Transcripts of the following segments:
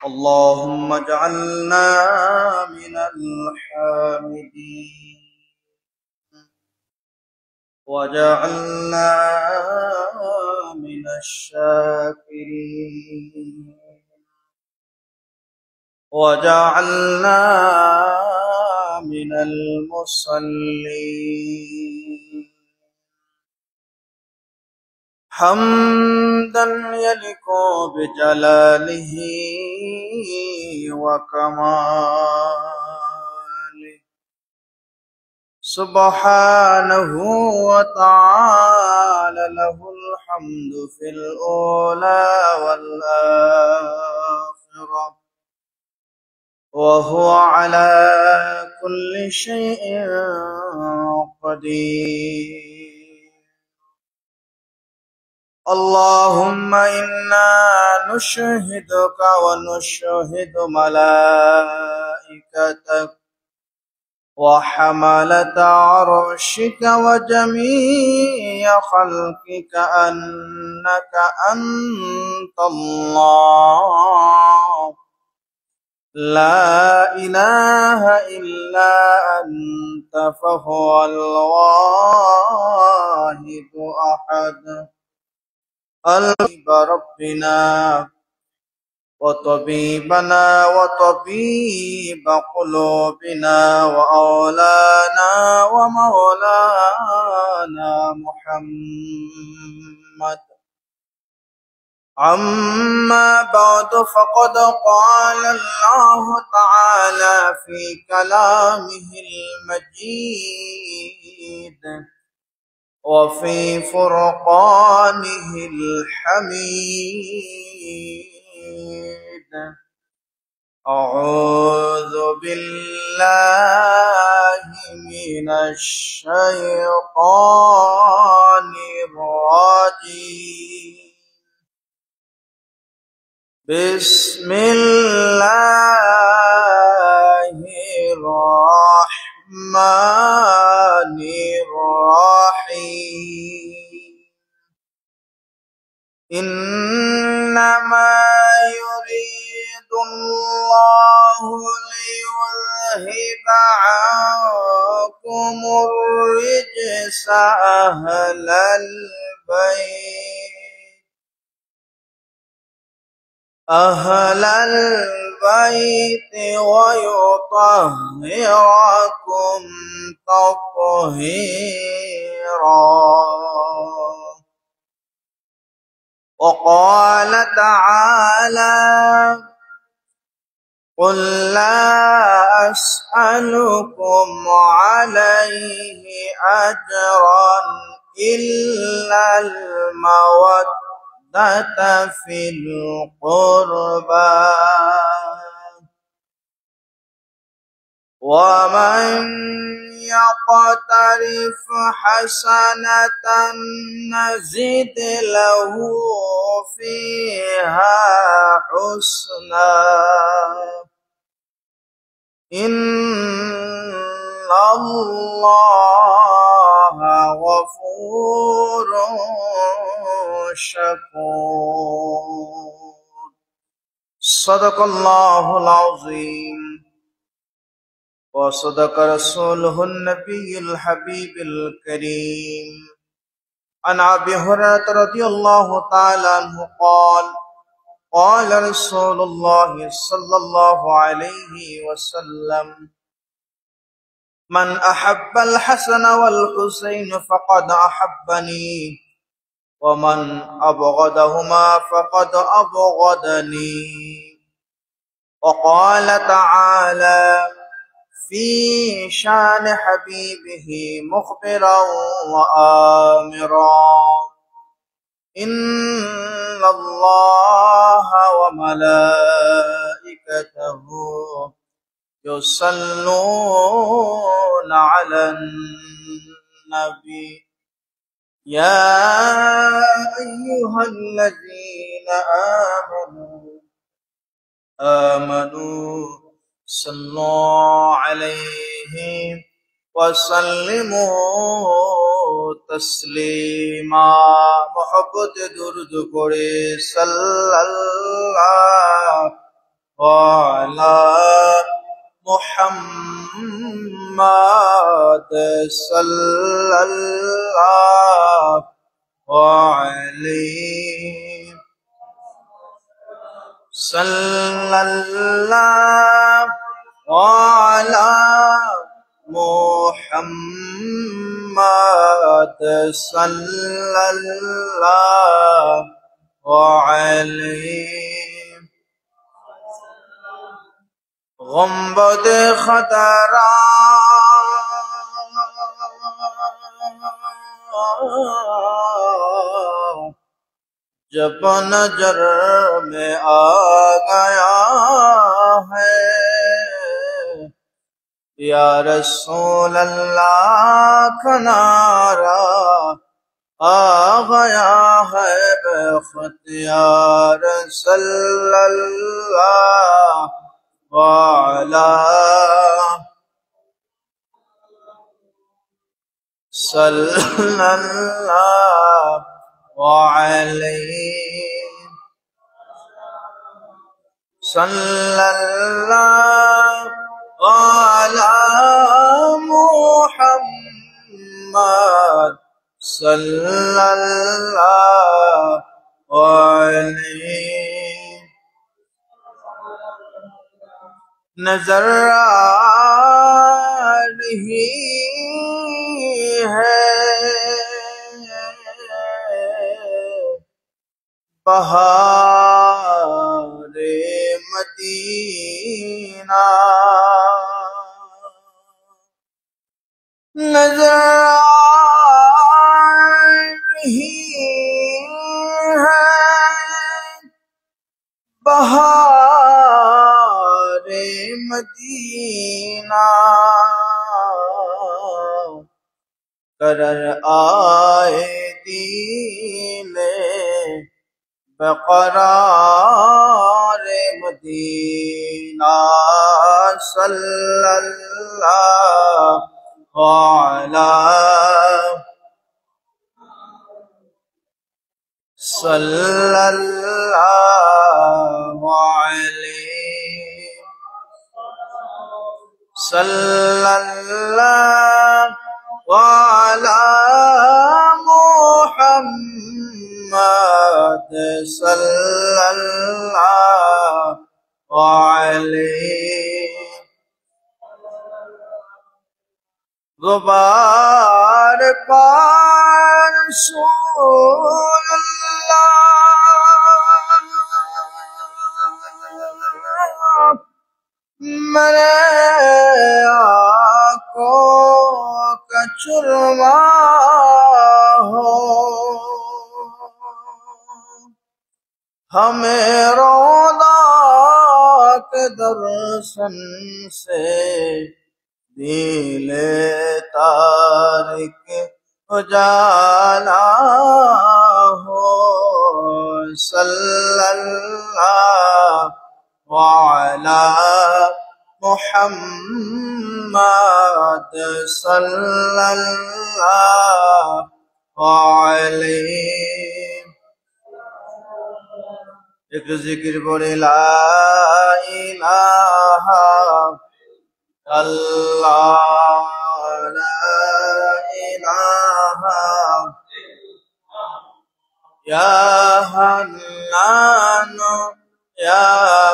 اللهم اجعلنا من الحامدين واجعلنا من الشاكرين واجعلنا من المصلين حمدا يليق بجلاله وكماله سبحانه وتعالى له الحمد في الأولى والآخرة وهو على كل شيء قدير. اللهم إنا نشهدك ونشهد ملائكتك وحملة عرشك وجميع خلقك أنك أنت الله لا إله إلا أنت فهو الواحد أحد ربنا وطبيبنا وطبيب قلوبنا وأولانا ومولانا محمد. أما بعد فقد قال الله تعالى في كلامه المجيد وفي فرقانه الحميد أعوذ بالله من الشيطان الرجيم بسم الله الرحمن الرحيم إنما يريد الله ليذهب عنكم الرجس أهل البيت ويطهركم تطهيرا. وقال تعالى قل لا أسألكم عليه أجرا إلا المودة في القربى ومن يقترف حسنة نزد له فيها حسنا إن الله غفور شكور. صدق الله العظيم وصدق رسوله النبي الحبيب الكريم. عن أبي هريرة رضي الله تعالى عنه قال قال رسول الله صلى الله عليه وسلم من أحب الحسن والحسين فقد أحبني ومن أبغضهما فقد أبغضني. وقال تعالى في شان حبيبه مخبرا وآمرا إن الله وملائكته يصلون على النبي يا أيها الذين آمنوا صلوا عليه وسلموا تسلیما. محبت درد پڑے صلی اللہ وعلى محمد صلى الله عليه صلى الله على محمد صلى الله عليه غنبد خطرہ جب نظر میں آ گیا ہے یا رسول اللہ کا نعرہ آ گیا ہے بے خط یا رسول اللہ وعلا صلی اللہ علیہ صلی اللہ علی محمد صلی اللہ علیہ نظر آ رہی ہے بہار مدینہ نظر آ رہی ہے بہار مدینہ قرر آئے دین بقرار مدینہ صلی اللہ علیہ صلی اللہ علیہ صلی اللہ علی محمد صلی اللہ علیہ غبار پار رسول اللہ میرے آنکھوں کا چرما ہو ہمیں روضہ کے درشن سے دل تارک اجالا ہو صلی اللہ علی محمد صلی اللہ علیہ ایک ذکر بولے لا الہ اللہ لا الہ یا حنان یا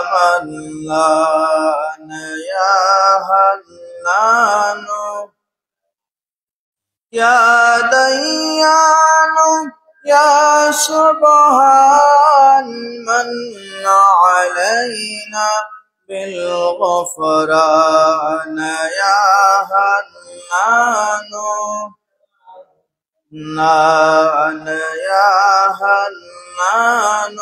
منان یا حنان یا دیان یا سبحان من علینا بالغفران یا حنان نان یا حنان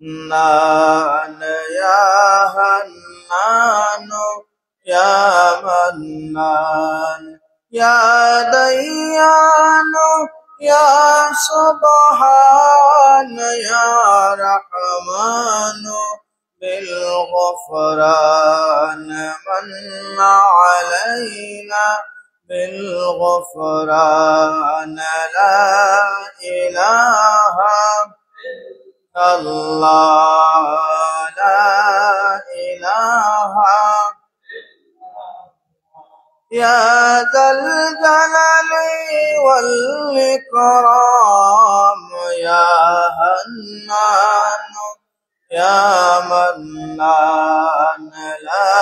نان یا حنان یا منان یا دیان یا سبحان یا رحمان بالغفران من علینا بالغفران لا الہ اللہ لا يا ذا الجلال والإكرام يا حنان يا منان لا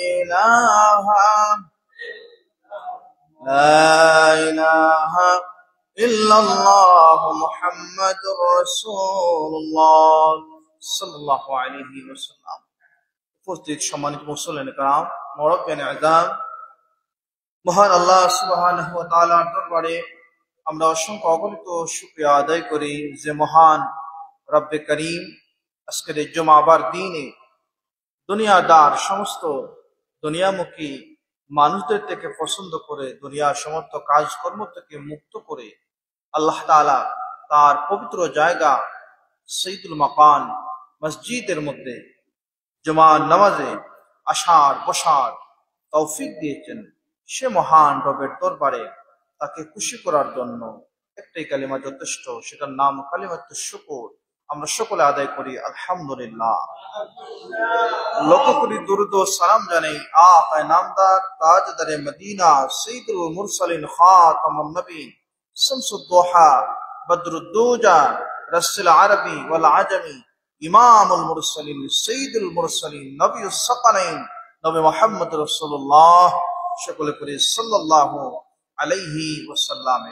إله إلا الله محمد رسول الله সাল্লাল্লাহু আলাইহি ওয়াসাল্লাম। উপস্থিত সম্মানিত মুসল্লিন کرام, মুরব্বিয়ান আযম, মহান আল্লাহ সুবহানাহু ওয়া তাআলার দরবারে আমরা অসংখ্য অগণিত শুকরিয়া আদায় করি যে মহান রব্বে করিম আজকের এই জুমাবার দিনে দুনিয়াদার সমস্ত দুনিয়ামুখী মানুষদের থেকে পছন্দ করে দুনিয়ার সমস্ত কাজকর্ম থেকে মুক্ত করে আল্লাহ তাআলা তার পবিত্র জায়গা সঈদুল মাকান মসজিদের মধ্যে জুমার নামাজে আসার বসার তৌফিক দিয়েছেন। সে মহান রবের দরবারে তাকে খুশি করার জন্য একটাই কালিমা যথেষ্ট, সেটার নাম কালিমাতুশ শুকর। আমরা সকলে আদায় করি আলহামদুলিল্লাহ। লক্ষ কোটি দুরূদ ও সালাম জানাই আকা নামদার তাজদারে মদিনা সঈদুল মুরসালিন খাতামুন নবী শামসুদ দুহা বদরুদ্দুজা রাসূল আরবি ওয়াল আজমি ইমামুল মুরসালিন সঈদুল মুরসালিন নবিয়ুস সাকালাইন নবী মুহাম্মদ রাসূলুল্লাহ সকলে পড়ি সাল্লাল্লাহু আলাইহি ওয়াসাল্লাম।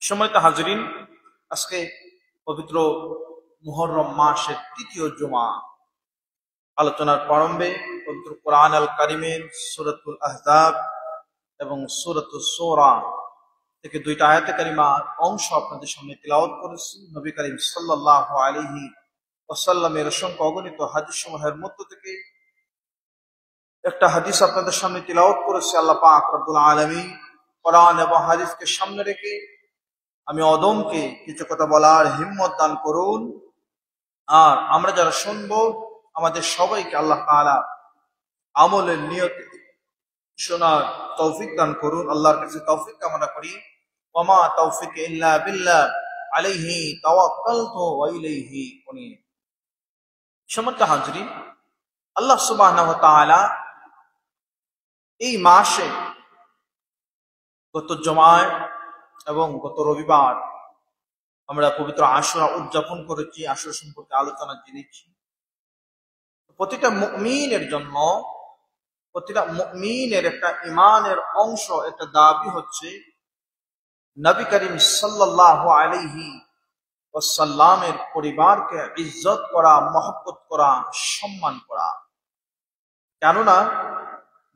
সম্মানিত হাজিরিন, আজকে পবিত্র মুহররম মাসের তৃতীয় জুমা। আলোচনার প্রারম্ভে পবিত্র কোরআন আল কারিমের সূরাতুল আহজাব এবং সূরাতুস শূরা থেকে দুইটা আয়াতে কারিমার অংশ আপনাদের সামনে তিলাওয়াত করেছি। নবী করিম সাল্লাল্লাহু আলাইহি ওয়াসাল্লামের অসংখ্য অগণিত হাদিস সমূহের মধ্য থেকে একটা হাদিস আপনাদের সামনে তিলাওয়াত করেছে। আল্লাহ পাক রব্বুল আলামিন কোরআন এবং হাদিসকে সামনে রেখে আমি অদমকে কিছু কথা বলার হিম্মত দান করুন, আর আমরা যারা শুনবো আমাদের সবাইকে আল্লাহ তাআলা আমলের নিয়তে শোনার তৌফিক দান করুন। আল্লাহর কাছে তৌফিক কামনা করি। ওয়ামা তৌফিক ইল্লা বিল্লাহ আলাইহি তাওয়াক্কালতু ওয়া ইলাইহি উনীব। সম্মানিত হাজিরিন, আল্লাহ সুবহানাহু ওয়া তাআলা এই মাসে গত জুমায় এবং গত রবিবার আমরা পবিত্র আশুরা উদযাপন করেছি, আশুরা সম্পর্কে আলোচনা জেনেছি। প্রতিটা মুমিনের জন্য, প্রতিটা মুমিনের একটা ঈমানের অংশ, একটা দাবি হচ্ছে নবী করিম সাল্লাল্লাহু আলাইহি ওয়াসাল্লামের পরিবারকে ইজ্জত করা, মহব্বত করা, সম্মান করা। কেননা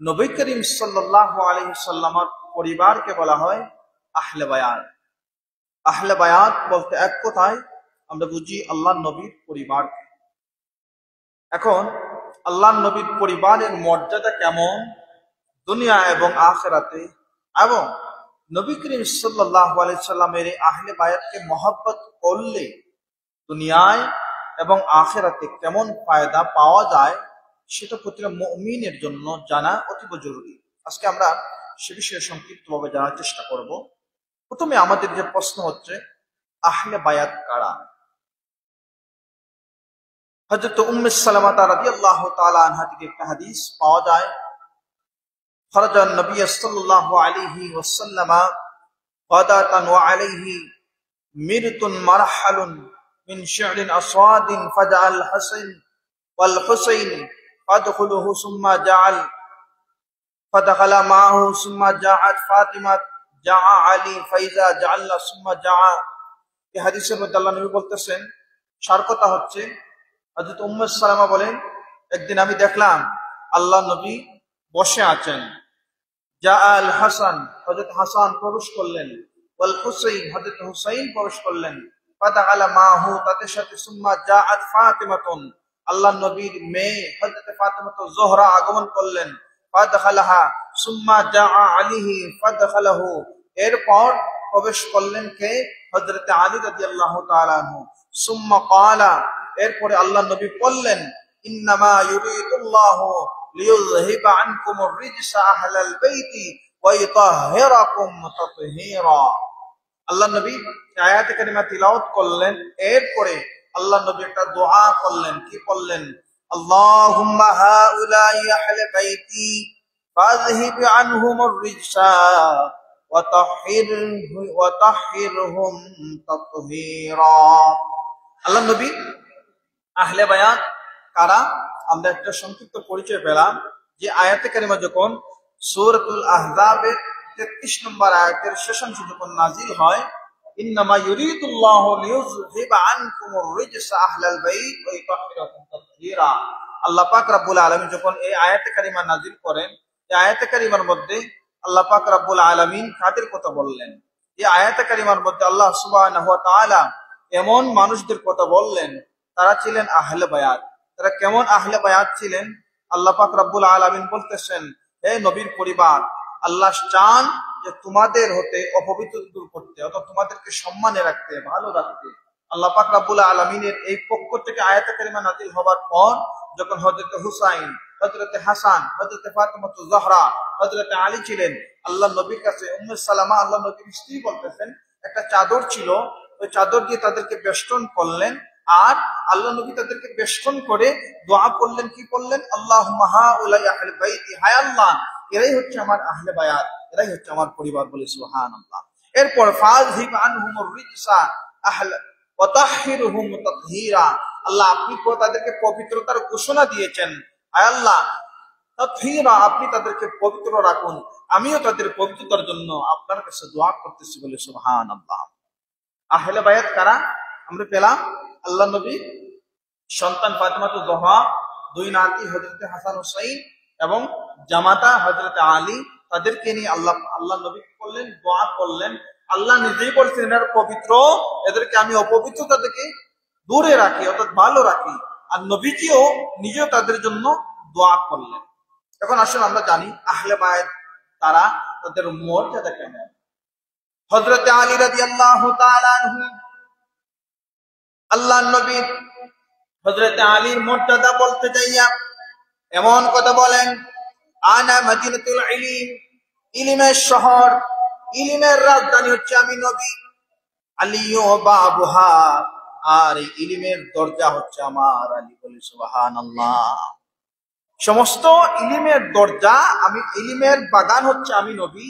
নবী করিম সাল্লাল্লাহু আলাইহি ওয়াসাল্লামের পরিবারকে বলা হয় আহলে বায়াত। আহলে বায়াত বলতে এক কথায় আমরা বুঝি আল্লাহর নবীর পরিবারকে। এখন আল্লাহর নবীর পরিবারের মর্যাদা কেমন দুনিয়া এবং আখিরাতে, এবং নবী করিম সাল্লাল্লাহু আলাইহি সাল্লামের আহলে বায়াতকে মহব্বত করলে দুনিয়ায় এবং আখিরাতে কেমন ফায়দা পাওয়া যায়, সেটা প্রতিটা মুমিনের জন্য জানা অতীব জরুরি। আজকে আমরা সে বিষয়ে সংক্ষিপ্তভাবে জানার চেষ্টা করব। প্রথমে আমাদের যে প্রশ্ন হচ্ছে, আহলে বায়াত কারা? হযরত উম্মে সালামা রাদিয়াল্লাহু তাআলা আনহা থেকে একটা হাদিস পাওয়া যায়, খরাজান নবী সাল্লাল্লাহু আলাইহি ওয়াসাল্লাম গাদাতান ওয়া আলাইহি মিরতুন মারহালুন মিন শি'রিন আসওয়াদিন ফাজআল হাসান ওয়াল হুসাইন ফাদখুলুহু সুম্মা জাআল ফাদখালা মাআহু সুম্মা জাআত ফাতিমা জাআ আলী ফাইজা জাআল্লা সুম্মা জাআ। এই হাদিসের মধ্যে আল্লাহ নবী বলতেছেন, সার কথা হচ্ছে হযরত উম্মে সালামা বলেন, একদিন আমি দেখলাম আল্লাহ নবী বসে আছেন। জাআল হাসান, হযরত হাসান প্রবেশ করলেন। ওয়াল হুসাইন, হযরত হুসাইন প্রবেশ করলেন। ফাদখালা মাআহু, তাদের সাথে সুম্মা জাআত ফাতিমাতুন, আল্লাহ নবীর মেয়ে হযরত ফাতিমাতুজ জোহরা আগমন করলেন। ফাদখালাহা সুম্মা জাআ আলীহি ফাদখালাহু, এরপর প্রবেশ করলেন কে? হযরত আলী রাদিয়াল্লাহু তাআলা আনহু। সুম্মা ক্বালা, এরপরে আল্লাহ নবী বললেন, ইন্নামা ইউরিদুল্লাহু লিইয়ুযহিবা আনকুমুর রিজসা আহলাল বাইতি ওয়া ইতাহহিরাকুম তাতহীরা। আল্লাহ নবী আয়াতে কারিমা তিলাওয়াত করলেন, এরপরে আল্লাহ নবী একটা দোয়া করলেন। কি বললেন? আল্লাহুম্মা হাউলাই আহলে বাইতি ফাযহিব আনহুমুর রিজসা ওয়াতাহহিরহুম তাতহীরা। আল্লাহ নবী আহলে বায়াত কারা আমরা একটা সংক্ষিপ্ত পরিচয় পেলাম যে আয়াতে কারিমা যখন সূরাতুল আহজাবের 33 নম্বর আয়াতের শেষাংশ যখন নাজিল হয়, ইন্নামা ইউরিদুল্লাহু লিইয়ুযহিবা আনকুমুর রিজসা আহলাল বাইত ওয়া ইউতাহহিরাকুম তাতহীরা। আল্লাহ পাক রব্বুল আলামিন যখন এই আয়াতে কারিমা নাজিল করেন, এই আয়াতে কারিমার মধ্যে আল্লাহ পাক রব্বুল আলামিন কাদের কথা বললেন? এই আয়াতে কারিমার মধ্যে আল্লাহ সুবহানাহু ওয়া তাআলা এমন মানুষদের কথা বললেন, তারা ছিলেন আহলে বায়াত। তারা কেমন আহলে বায়াত ছিলেন? আল্লাহ পাক রব্বুল আলামিন বলতেছেন, হে নবীর পরিবার, আল্লাহ চান যে তোমাদের হতে অপবিত্র দূর করতে, অর্থাৎ তোমাদেরকে সম্মানে রাখতে, ভালো রাখতে। আল্লাহ পাক রব্বুল আলামিনের এই পক্ষ থেকে আয়াতে কারিমা নাজিল হবার পর যখন হযরত হুসাইন, হযরত হাসান, হযরত ফাতিমাতুজ জোহরা, হযরত আলী ছিলেন, আল্লাহ নবীর কাছে উম্মে সালামা আল্লাহ নবীর স্ত্রী বলতেছেন, একটা চাদর ছিল, ওই চাদর দিয়ে তাদেরকে বেষ্টন করলেন, আর আল্লাহ নবী তাদেরকে বেষ্টন করে দোয়া করলেন, কি করলেন? আল্লাহুম্মা হাউলাই আহলে বাইতি, হায় আল্লাহ এরাই হচ্ছে আমার আহলে বায়াত, এরাই হচ্ছে আমার পরিবার, বলে সুবহানাল্লাহ। এরপর ফাযহিব আনহুমুর রিজসা আহলা ওয়া তাহহিরহুম তাতহীরা, আল্লাহ আপনি তাদেরকে পবিত্রতার ঘোষণা দিয়েছেন, হায় আল্লাহ তাতহীরা আপনি তাদেরকে পবিত্র রাখুন, আমিও তাদের পবিত্রতার জন্য আপনার কাছে দোয়া করতেছি, বলে সুবহানাল্লাহ। আহলে বায়াত কারা আমরা পেলাম? আল্লাহ নবী সন্তান ফাতিমাতুজ জোহরা, দুই নাতি হযরত হাসান হুসাইন এবং জামাতা হযরত আলী, তাদেরকে নিয়ে আল্লাহ নবী করলেন, দোয়া করলেন। আল্লাহ নিজেই বলছেন এরা পবিত্র, এদেরকে আমি অপবিত্রতা থেকে দূরে রাখি, অর্থাৎ ভালো রাখি। আর নবীজিও নিজেও তাদের জন্য দোয়া করলেন। এখন আসলে আমরা জানি আহলে বায়াত তারা, তাদের মর্যাদা কেমন। হযরত আলী রাদিয়াল্লাহু তাআলা আনহু, আল্লাহ নবী হযরত আলীর মর্যাদা বলতে যাইয়া এমন কথা বলেন, আনা মদিনাতুল ইলম, ইলমের শহর, ইলমের রাজধানী হচ্ছে আমি নবী, আলিয়ু বাবুহা, আর এই ইলমের দরজা হচ্ছে আমার আলী, বলে সুবহানাল্লাহ। সমস্ত ইলমের দরজা আমি, ইলমের বাগান হচ্ছে আমি নবী,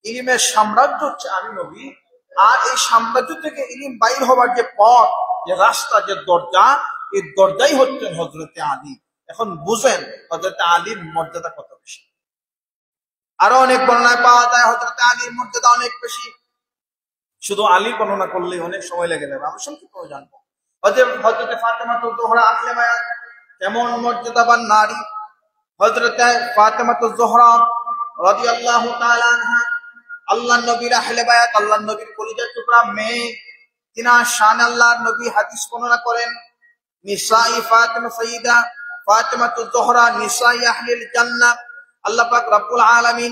ইলমের সাম্রাজ্য হচ্ছে আমি নবী, আর এই সাম্রাজ্য থেকে ইলম বাইর হবার যে পথ, যে রাস্তা, যে দরজা, এই দরজাই হচ্ছেন হযরতে আলী। এখন বুঝেন হযরতে আলীর মর্যাদা কত বেশি। আরো অনেক বর্ণনায় পাওয়া যায় হযরতে আলীর মর্যাদা অনেক বেশি। শুধু আলী বর্ণনা করলে অনেক সময় লেগে যাবে, আমরা সংক্ষিপ্ত জানবো। হযরতে ফাতিমাতুজ জোহরা আহলে বায়াত কেমন মর্যাদাবান নারী। হযরতে ফাতিমাতুজ জোহরা রাদিয়াল্লাহু তাআলা আনহা আল্লাহ নবীর আহলে বায়াত, আল্লাহ নবীর কলিজার টুকরা মেয়ে। তিনার শান আল্লাহ নবী হাদিস বর্ণনা করেন, নিসাই ফাতিমা সাইয়্যিদা ফাতিমাতুজ জোহরা নিসাই আহলিল জান্নাহ। আল্লাহ পাক রব্বুল আলামিন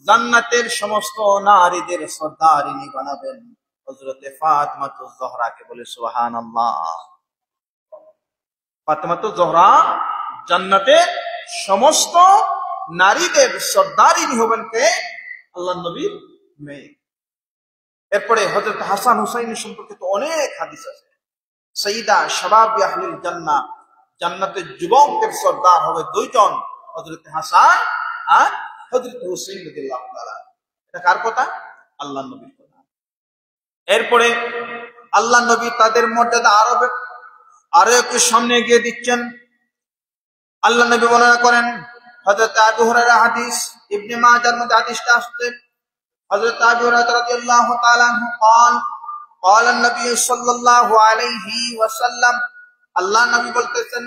জান্নাতের সমস্ত নারীদের সর্দারিনী বানাবেন হযরতে ফাতিমাতুজ জোহরাকে, বলে সুবহানাল্লাহ। ফাতিমাতুজ জোহরা জান্নাতের সমস্ত নারীদের সর্দারিনী হবেন কে? আল্লাহ নবীর মেয়ে। এরপরে হযরত হাসান হুসাইনের সম্পর্কে তো অনেক হাদিস আছে। সাইয়্যিদা শাবাবি আহলিল জান্নাহ, জান্নাতের যুবকদের সর্দার হবে দুইজন, হযরত হাসান আর হযরত হুসাইন রাদিয়াল্লাহু তাআলা। এটা কার কথা? আল্লাহ নবীর কথা। এরপরে আল্লাহ নবী তাদের মর্যাদা আরো একটু সামনে এগিয়ে দিচ্ছেন। আল্লাহ নবী বর্ণনা করেন, হযরত আবু হুরায়রা হাদিস, ইবনে মাজাহর মধ্যে হাদিসটা আসছে, হযরত আবু হুরায়রা রাদিয়াল্লাহু তাআলা আনহু قال قال النبي صلى الله عليه وسلم, আল্লাহ নবী বলতেছেন,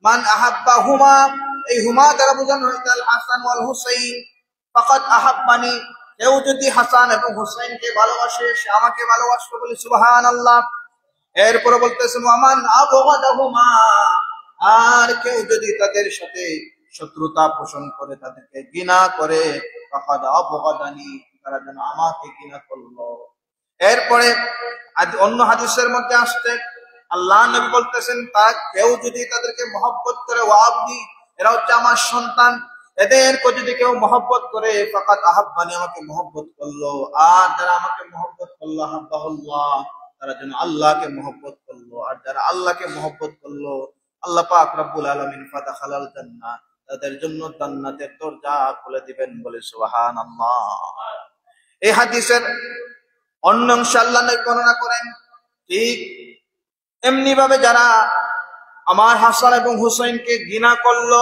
মান আহাব্বাহুমা, এই হুমা দ্বারা বোঝানো হয়েছে আল হাসান ওয়াল হুসাইন, ফাকাদ আহাব্বানি, কেউ যদি হাসান এবং হুসাইনকে ভালোবাসে সে আমাকে ভালোবাসবে, বলে সুবহানাল্লাহ। এরপরে বলতেছেন, ওয়ামান আবগাদাহুমা, আর কেউ যদি তাদের সাথে শত্রুতা পোষণ করে, তাদেরকে ঘৃণা করে, ফাকাদ আবগাদানি, তারা যেন আমাকে ঘৃণা করলো। এরপরে অন্য হাদিসের মধ্যে আসছে আল্লাহ নবী বলতেছেন, তা কেউ যদি তাদেরকে মহব্বত করে, ওয়াবনি, এরা হচ্ছে আমার সন্তান, এদেরকে যদি কেউ মহব্বত করে, ফাকাদ আহাব্বানি, আমাকে মহব্বত করলো, আর যারা আমাকে মহব্বত করলো, আহাব্বাহুল্লাহ, তারা যেন আল্লাহকে মহব্বত করলো, আর যারা আল্লাহকে মহব্বত করলো, আল্লাহ পাক রব্বুল আলামিন ফাদাখালাল জান্নাহ, তাদের জন্য জান্নাতের দরজা খুলে দিবেন, বলে সুবহানাল্লাহ। এই হাদিসের অন্য অংশে আল্লাহ নবী বর্ণনা করেন, ঠিক এমনি ভাবে যারা আমার হাসান এবং হুসাইনকে ঘৃণা করলো,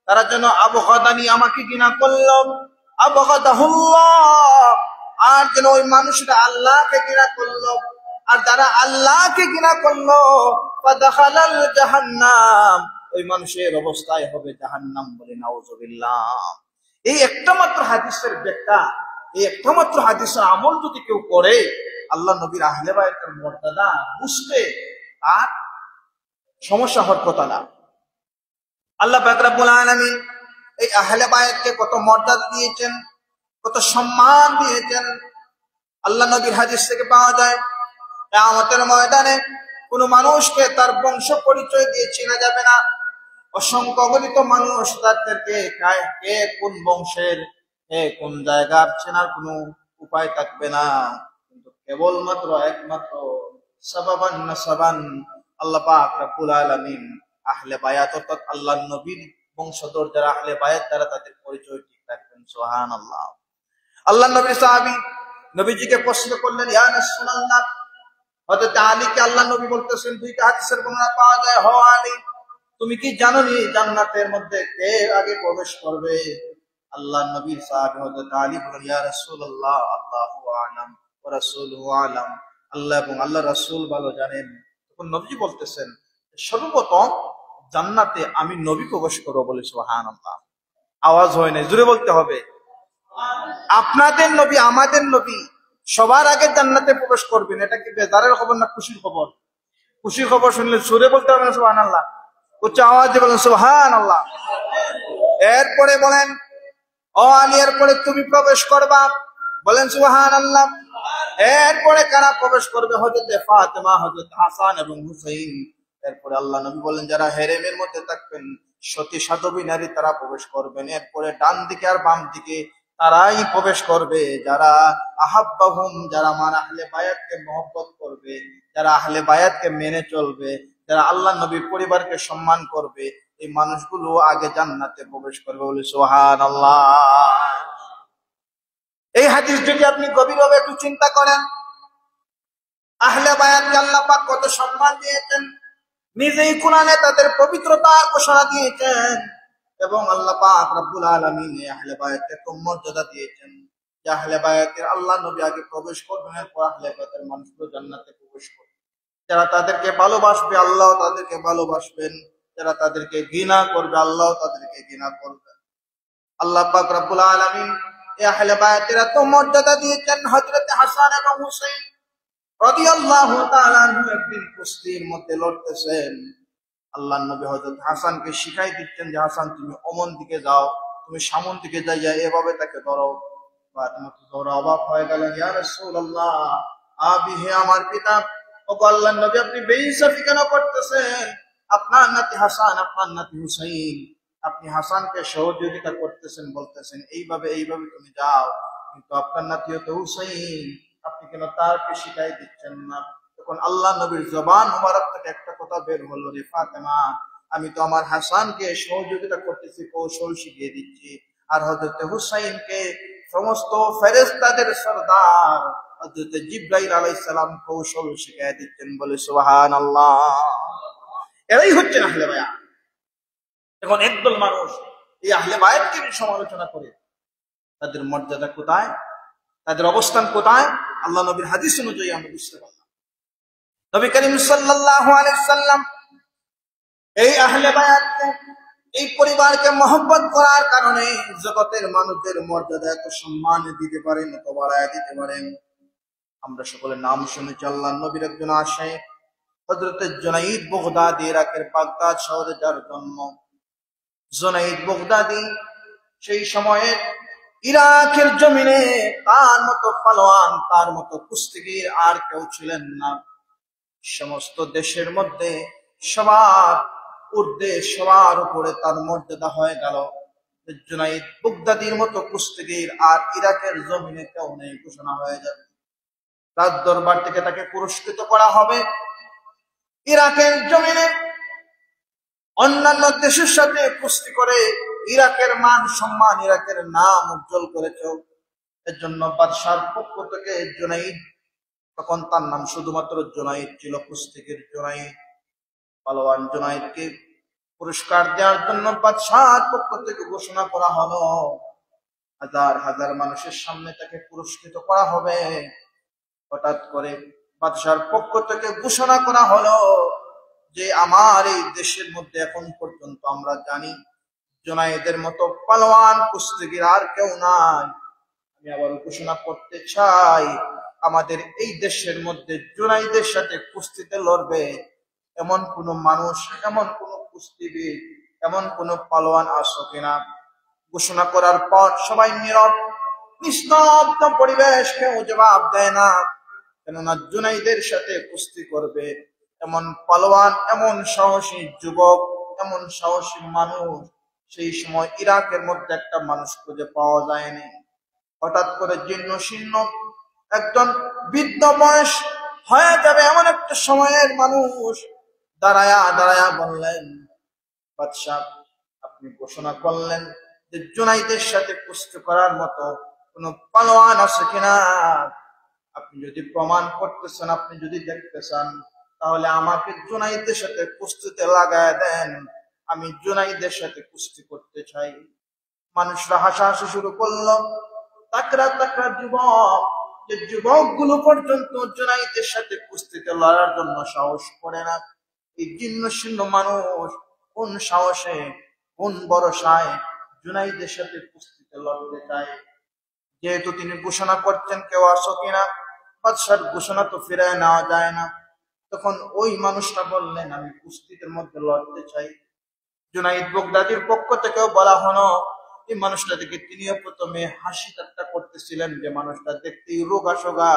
তারা যেন আবগাদানি, আমাকে ঘৃণা করলো, আবগাদাহুল্লাহ, আর যেন ওই মানুষটা আল্লাহকে ঘৃণা করলো, আর যারা আল্লাহকে ঘৃণা করলো ফাদাখালাল জাহান্নাম, ওই মানুষের অবস্থায় হবে জাহান্নাম, বলে নাউযুবিল্লাহ। এই একটা মাত্র হাদিসের ব্যাখ্যা, এই একটা মাত্র হাদিসের আমল যদি কেউ করে, আল্লাহ নবীর আহলে বায়তের মর্যাদা বুঝতে আর সমস্যা হওয়ার কথা না। আল্লাহ পাক রব্বুল আলামিন এই আহলে বায়তকে কত মর্যাদা দিয়েছেন, কত সম্মান দিয়েছেন। আল্লাহ নবীর হাদিস থেকে পাওয়া যায়, কিয়ামতের ময়দানে কোন মানুষকে তার বংশ পরিচয় দিয়ে চেনা যাবে না। অসংখ্য অগণিত মানুষ তাদেরকে কে কোন বংশের, কে কোন জায়গার চেনার কোনো উপায় থাকবে না, কিন্তু কেবলমাত্র একমাত্র সাবাবান নাসাবান আল্লাহ পাক রব্বুল আলামিন আহলে বায়াত অর্থাৎ আল্লাহ নবীর বংশধর যারা আহলে বায়াত, তারা তাদের পরিচয় ঠিক রাখবেন। সুবহানাল্লাহ। আল্লাহ নবীর সাহাবী নবীজিকে প্রশ্ন করলেন, ইয়া রাসূলুল্লাহ, হযরত আলীকে আল্লাহ নবী বলতেছেন, দুইটা হাদিসের বর্ণনা পাওয়া যায়, হ আলী, তুমি কি জানো নি জান্নাতের মধ্যে কে আগে প্রবেশ করবে? আল্লাহ নবীর সাহাবী হযরত আলী বলেন, ইয়া রাসূলুল্লাহ, আল্লাহু আ'লাম ওয়া রাসূলুহু আ'লাম, আল্লাহ এবং আল্লাহ রাসূল ভালো জানেন। তখন নবীজি বলতেছেন, সর্বপ্রথম জান্নাতে আমি নবী প্রবেশ করব, বলে সুবহানাল্লাহ। আওয়াজ হয় না, জোরে বলতে হবে। আপনাদের নবী, আমাদের নবী সবার আগে জান্নাতে প্রবেশ করবেন, এটা কি বেজারের খবর না খুশির খবর? খুশির খবর শুনলে জোরে বলতে হবে না সুবহানাল্লাহ, উচ্চ আওয়াজে বলেন সুবহানাল্লাহ। এরপরে বলেন, ও আলী, এরপরে তুমি প্রবেশ করবা, বলেন সুবহানাল্লাহ। এরপরে কারা প্রবেশ করবে? হযরত ফাতেমা, হযরত হাসান এবং হুসাইন। এরপরে আল্লাহ নবী বলেন, যারা হেরেমের মধ্যে থাকবেন, সতী সাধবী নারী, তারা প্রবেশ করবেন। এরপরে ডান দিকে আর বাম দিকে তারাই প্রবেশ করবে যারা আহাব্বাহুম, যারা আমার আহলে বায়াতকে মহব্বত করবে, যারা আহলে বায়াতকে মেনে চলবে, যারা আল্লাহ নবীর পরিবারকে সম্মান করবে, এই মানুষগুলো আগে জান্নাতে প্রবেশ করবে, বলে সুবহানাল্লাহ। এই হাদিস যদি আপনি গভীরভাবে একটু চিন্তা করেন, আহলে বায়াতকে আল্লাহ পাক কত সম্মান দিয়েছেন, নিজেই কুরআনে তাদের পবিত্রতার ঘোষণা দিয়েছেন, এবং আল্লাহ পাক রব্বুল আলামিন আহলে বায়াতকে কত মর্যাদা দিয়েছেন যে আহলে বায়াতের আল্লাহ নবী আগে প্রবেশ করবেন, এরপর আহলে বায়াতের মানুষগুলো জান্নাতে প্রবেশ করবে। যারা তাদেরকে ভালোবাসবে, আল্লাহ তাদেরকে ভালোবাসবেন, যারা তাদেরকে ঘৃণা করবে, আল্লাহ তাদেরকে ঘৃণা করবেন। আল্লাহ পাক রব্বুল আলামিন এই আহলে বায়াতের এত মর্যাদা দিয়েছেন। হযরত হাসান এবং হুসাইন রাদিয়াল্লাহু তাআলা আনহু একদিন কুস্তির মধ্যে লড়তেছেন। আল্লাহর নবী হযরত হাসানকে শিখাই দিচ্ছেন যে, হাসান তুমি অমন দিকে যাও, তুমি সামন দিকে যাইয়া এভাবে তাকে ধরো। ফাতেমা তো ধরে অবাক হয়ে গেলেন, ইয়া রাসূলুল্লাহ, আবি, হে আমার পিতা। ও আল্লাহর নবী, আপনি বেইনসাফি কেন করতেছেন? আপনার নাতি হাসান, আপনার নাতি হুসাইন, আপনি হাসানকে সহযোগিতা করতেছেন, বলতেছেন এইভাবে এইভাবে তুমি যাও, কিন্তু আপনার নাতি তো হুসাইন, আপনি কেন তারকে শিখাই দিচ্ছেন না? তখন আল্লাহ নবীর জবান মুবারক থেকে একটা কথা বের হলো, রে ফাতেমা, আমি তো আমার হাসানকে সহযোগিতা করতেছি, কৌশল শিখিয়ে দিচ্ছি, আর হযরত হুসাইনকে সমস্ত ফেরেশতাদের সরদার হযরত জিবরাইল আলাইহিস সালাম কৌশল শিখিয়ে দিচ্ছেন, বলে সুবহানাল্লাহ। এরাই হচ্ছেন আহলে বায়াত। এখন একদল মানুষ এই আহলে বায়াতকে সমালোচনা করে, তাদের মর্যাদা কোথায়, তাদের অবস্থান কোথায়, আল্লাহ নবীর হাদিস অনুযায়ী আমরা বুঝতে পারলাম। নবী করিম সাল্লাল্লাহু আলাইহি সাল্লাম এই আহলে বায়াতকে, এই পরিবারকে মহব্বত করার কারণে জগতের মানুষদের মর্যাদা এত সম্মান দিতে পারেন, এত বাড়ায় দিতে পারেন। আমরা সকলে নাম শুনেছি আল্লাহ নবীর একজন আশিক হযরত জুনাইদ বাগদাদী, ইরাকের বাগদাদ শহরে যার জন্ম। জুনাইদ বাগদাদী সেই সময়ে ইরাকের জমিনে তার মতো পালোয়ান, তার মতো কুস্তিগীর আর কেউ ছিলেন না। সমস্ত দেশের মধ্যে সবার ঊর্ধ্বে, সবার উপরে তার মর্যাদা হয়ে গেল। জুনাইদ বাগদাদীর মতো কুস্তিগীর আর ইরাকের জমিনে কেউ নেই, ঘোষণা হয়ে যাবে। তার দরবার থেকে তাকে পুরস্কৃত করা হবে। ইরাকের জমিনে অন্যান্য দেশের সাথে কুস্তি করে ইরাকের মান সম্মান, ইরাকের নাম উজ্জ্বল করেছ। এর জন্য বাদশার পক্ষ থেকে জুনাইদ, তখন তার নাম শুধুমাত্র জুনাইদ ছিল, কুস্তিগির জুনাইদ, পালোয়ান জুনাইদকে পুরস্কার দেওয়ার জন্য বাদশার পক্ষ থেকে ঘোষণা করা হলো, হাজার হাজার মানুষের সামনে তাকে পুরস্কৃত করা হবে। হঠাৎ করে বাদশার পক্ষ থেকে ঘোষণা করা হলো যে আমার এই দেশের মধ্যে এখন পর্যন্ত আমরা জানি জুনাইদের মতো পালোয়ান কুস্তিগির আর কেউ নাই। আমি আবার ঘোষণা করতে চাই, আমাদের এই দেশের মধ্যে জুনাইদের সাথে কুস্তিতে লড়বে এমন কোন মানুষ, এমন কোন কুস্তিগির, এমন কোন পালোয়ান আসো কিনা। ঘোষণা করার পর সবাই নীরব, নিস্তব্ধ পরিবেশ, কেউ জবাব দেয় না। কেননা জুনাইদের সাথে কুস্তি করবে এমন পালোয়ান, এমন সাহসী যুবক, এমন সাহসী মানুষ সেই সময় ইরাকের মধ্যে একটা মানুষ খুঁজে পাওয়া যায়নি। হঠাৎ করে জীর্ণ শীর্ণ একজন বৃদ্ধ বয়স হয়ে যাবে এমন একটা সময়ের মানুষ দাঁড়ায়া দাঁড়ায়া বললেন, বাদশাহ আপনি ঘোষণা করলেন যে জুনাইদের সাথে কুস্তি করার মতো কোন পালোয়ান আছে কিনা। আপনি যদি প্রমাণ করতে চান, আপনি যদি দেখতে চান, তাহলে আমাকে জুনাইদের সাথে কুস্তিতে লাগায় দেন, আমি জুনাইদের সাথে কুস্তি করতে চাই। মানুষরা হাসাহাসি শুরু করলো। তাকড়া তাকড়া যুবক, যে যুবক গুলো পর্যন্ত জুনাইদের সাথে কুস্তিতে লড়ার জন্য সাহস করে না, এই জীর্ণ শীর্ণ মানুষ কোন সাহসে, কোন ভরসায় জুনাইদের সাথে কুস্তিতে লড়তে চায়। যেহেতু তিনি ঘোষণা করছেন কেউ আসো কিনা, বাদশার ঘোষণা তো ফিরায় নেওয়া যায় না। তখন ওই মানুষটা বললেন আমি কুস্তির মধ্যে লড়তে চাই। জুনাইদ বাগদাদির পক্ষ থেকেও বলা হলো, এই মানুষটা দেখে তিনিও প্রথমে হাসি ঠাট্টা করতেছিলেন, যে মানুষটা দেখতে রোগা সোগা,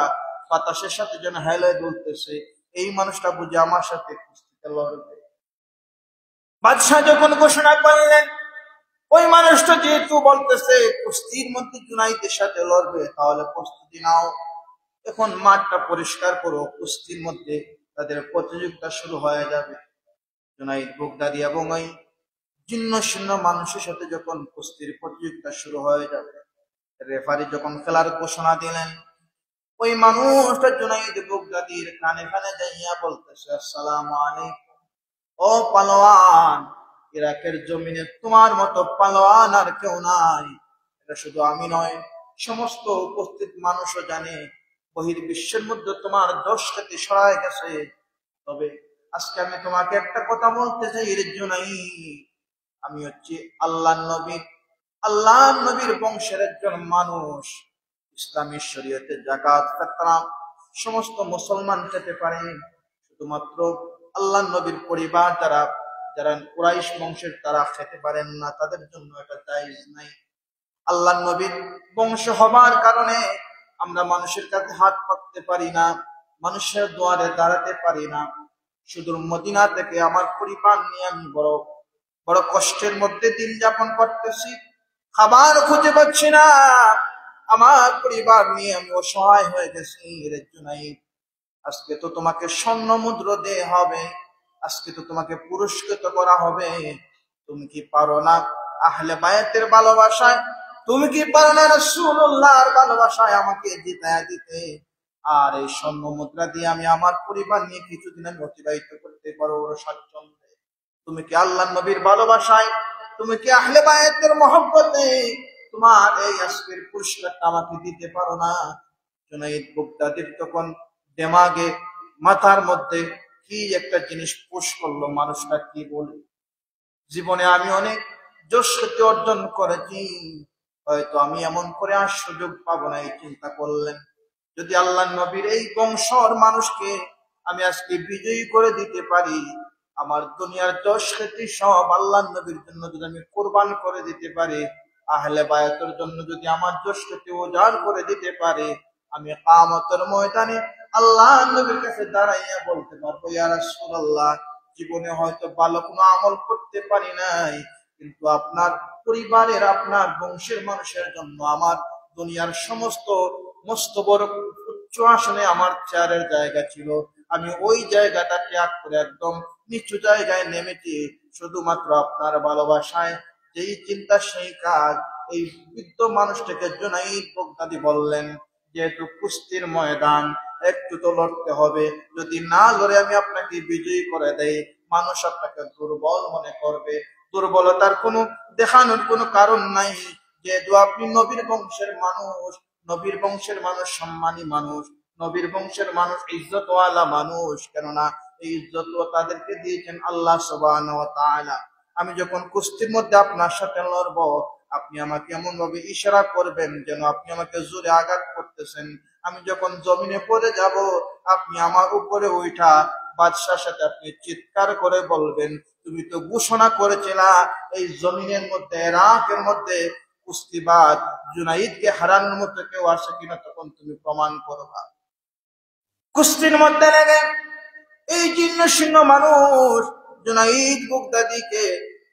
বাতাসের সাথে যেন হেলে দুলতেছে, এই মানুষটা বুঝে আমার সাথে কুস্তিতে লড়বে। বাদশাহ যখন ঘোষণা করলেন, ওই মানুষটা যেহেতু বলতেছে কুস্তির মধ্যে জুনাইদের সাথে লড়বে, তাহলে প্রস্তুতি নাও, এখন মাঠটা পরিষ্কার করো, কুস্তির মধ্যে তাদের প্রতিযোগিতা শুরু হয়ে যাবে। জুনাইদ বাগদাদি এবং ওই জীর্ণ শীর্ণ মানুষের সাথে যখন কুস্তির প্রতিযোগিতা শুরু হয়ে যাবে, রেফারি যখন খেলার ঘোষণা দিলেন, ওই মানুষটা জুনাইদ বাগদাদির কানে কানে যাইয়া বলতেছে, আসসালামু আলাইকুম, ও পালোয়ান, ইরাকের জমিনে তোমার মতো পালোয়ান আর কেউ নাই। এটা শুধু আমি নয়, সমস্ত উপস্থিত মানুষও জানে বহির্বিশ্বের মধ্যে তোমার দোষ খ্যাতি সরায় গেছে। তবে আজকে আমি তোমাকে একটা কথা বলতে চাই, জুনাইদ, আমি হচ্ছি আল্লাহ নবী, আল্লাহ নবীর বংশের একজন মানুষ। ইসলামী শরীয়তে যাকাত ফিতরা সমস্ত মুসলমান খেতে পারে, শুধুমাত্র আল্লাহ নবীর পরিবার যারা যারা কুরাইশ বংশের তারা খেতে পারেন না, তাদের জন্য এটা জায়েজ নাই। আল্লাহ নবীর বংশ হবার কারণে আমরা মানুষের কাছে হাত পাততে পারি না, মানুষের দুয়ারে দাঁড়াতে পারি না। সুদূর মদিনা থেকে আমার পরিবার নিয়ে আমি বড় বড় কষ্টের মধ্যে দিন যাপন করতেছি, খাবার খুঁজে পাচ্ছি না, আমার পরিবার নিয়ে আমি অসহায় হয়ে গেছি। জুনাইদ, আজকে তো তোমাকে স্বর্ণ মুদ্রা দেয়া হবে, আজকে তো তোমাকে পুরস্কৃত করা হবে। তুমি কি পারো না আহলে বায়াতের ভালোবাসায়, তুমি কি পারো না রাসূলুল্লাহর ভালোবাসায় আমাকে জিতায়া দিতে, আর এই স্বর্ণ মুদ্রা দিয়ে আমি আমার পরিবার নিয়ে কিছুদিন আমি অতিবাহিত করতে পারো স্বাচ্ছন্দ্যে? তুমি কি আল্লাহ নবীর ভালোবাসায়, তুমি কি আহলে বায়াতের মহব্বতে তোমার এই আজকের পুরস্কারটা আমাকে দিতে পারো না? জুনাইদ বাগদাদির তখন দেমাগে, মাথার মধ্যে কি একটা জিনিস পুশ করলো, মানুষটা কি বলে, জীবনে আমি অনেক যশ খ্যাতি অর্জন করেছি, হয়তো আমি এমন করে আর সুযোগ পাবো না। এই চিন্তা করলেন, যদি আল্লাহ নবীর এই বংশর মানুষকে আমি আজকে বিজয়ী করে দিতে পারি, আমার দুনিয়ার যশ খ্যাতি সব আল্লাহ নবীর জন্য যদি আমি কোরবান করে দিতে পারি, আহলে বায়াতের জন্য যদি আমার যশ খ্যাতি উজাড় করে দিতে পারি, আমি কিয়ামতের ময়দানে আল্লাহ নবীর কাছে দাঁড়াইয়া বলতে পারবো, ইয়া রাসূলুল্লাহ, জীবনে হয়তো ভালো কোনো আমল করতে পারি নাই, কিন্তু আপনার পরিবারের, আপনার বংশের মানুষের জন্য আমার দুনিয়ার সমস্ত মস্ত বড় উচ্চ আসনে আমার চেয়ারের জায়গা ছিল, আমি ওই জায়গাটা ত্যাগ করে একদম নিচু জায়গায় নেমেছি শুধুমাত্র আপনার ভালোবাসায়। যেই চিন্তা সেই কাজ। এই বৃদ্ধ মানুষটাকে জুনাইদ বাগদাদী বললেন, যেহেতু কুস্তির ময়দান, একটু তো লড়তে হবে, যদি না লড়ে আমি আপনাকে বিজয়ী করে দেই, মানুষ আপনাকে দুর্বল মনে করবে। দুর্বলতার কোনো দেখানোর কোনো কারণ নাই, যেহেতু আপনি নবীর বংশের মানুষ, নবীর বংশের মানুষ সম্মানী মানুষ, নবীর বংশের মানুষ ইজ্জতওয়ালা মানুষ, কেননা এই ইজ্জত তাদেরকে দিয়েছেন আল্লাহ সুবহানাহু ওয়া তাআলা। আমি যখন কুস্তির মধ্যে আপনার সাথে লড়ব, আপনি আমাকে এমন ভাবে ইশারা করবেন যেন আপনি আমাকে জোরে আঘাত করতেছেন। আমি যখন জমিনে পড়ে যাব, আপনি আমার উপরে উঠা বাদশার সাথে আপনি চিৎকার করে বলবেন, তুমি তো ঘোষণা করেছিলা এই জমিনের মধ্যে, ইরাকের মধ্যে কুস্তিবাজ জুনাইদকে হারানোর মতো কেউ আসে কিনা, তখন তুমি প্রমাণ করবা। কুস্তির মধ্যে লেগে এই জীর্ণ শীর্ণ মানুষ জুনাইদ বাগদাদীকে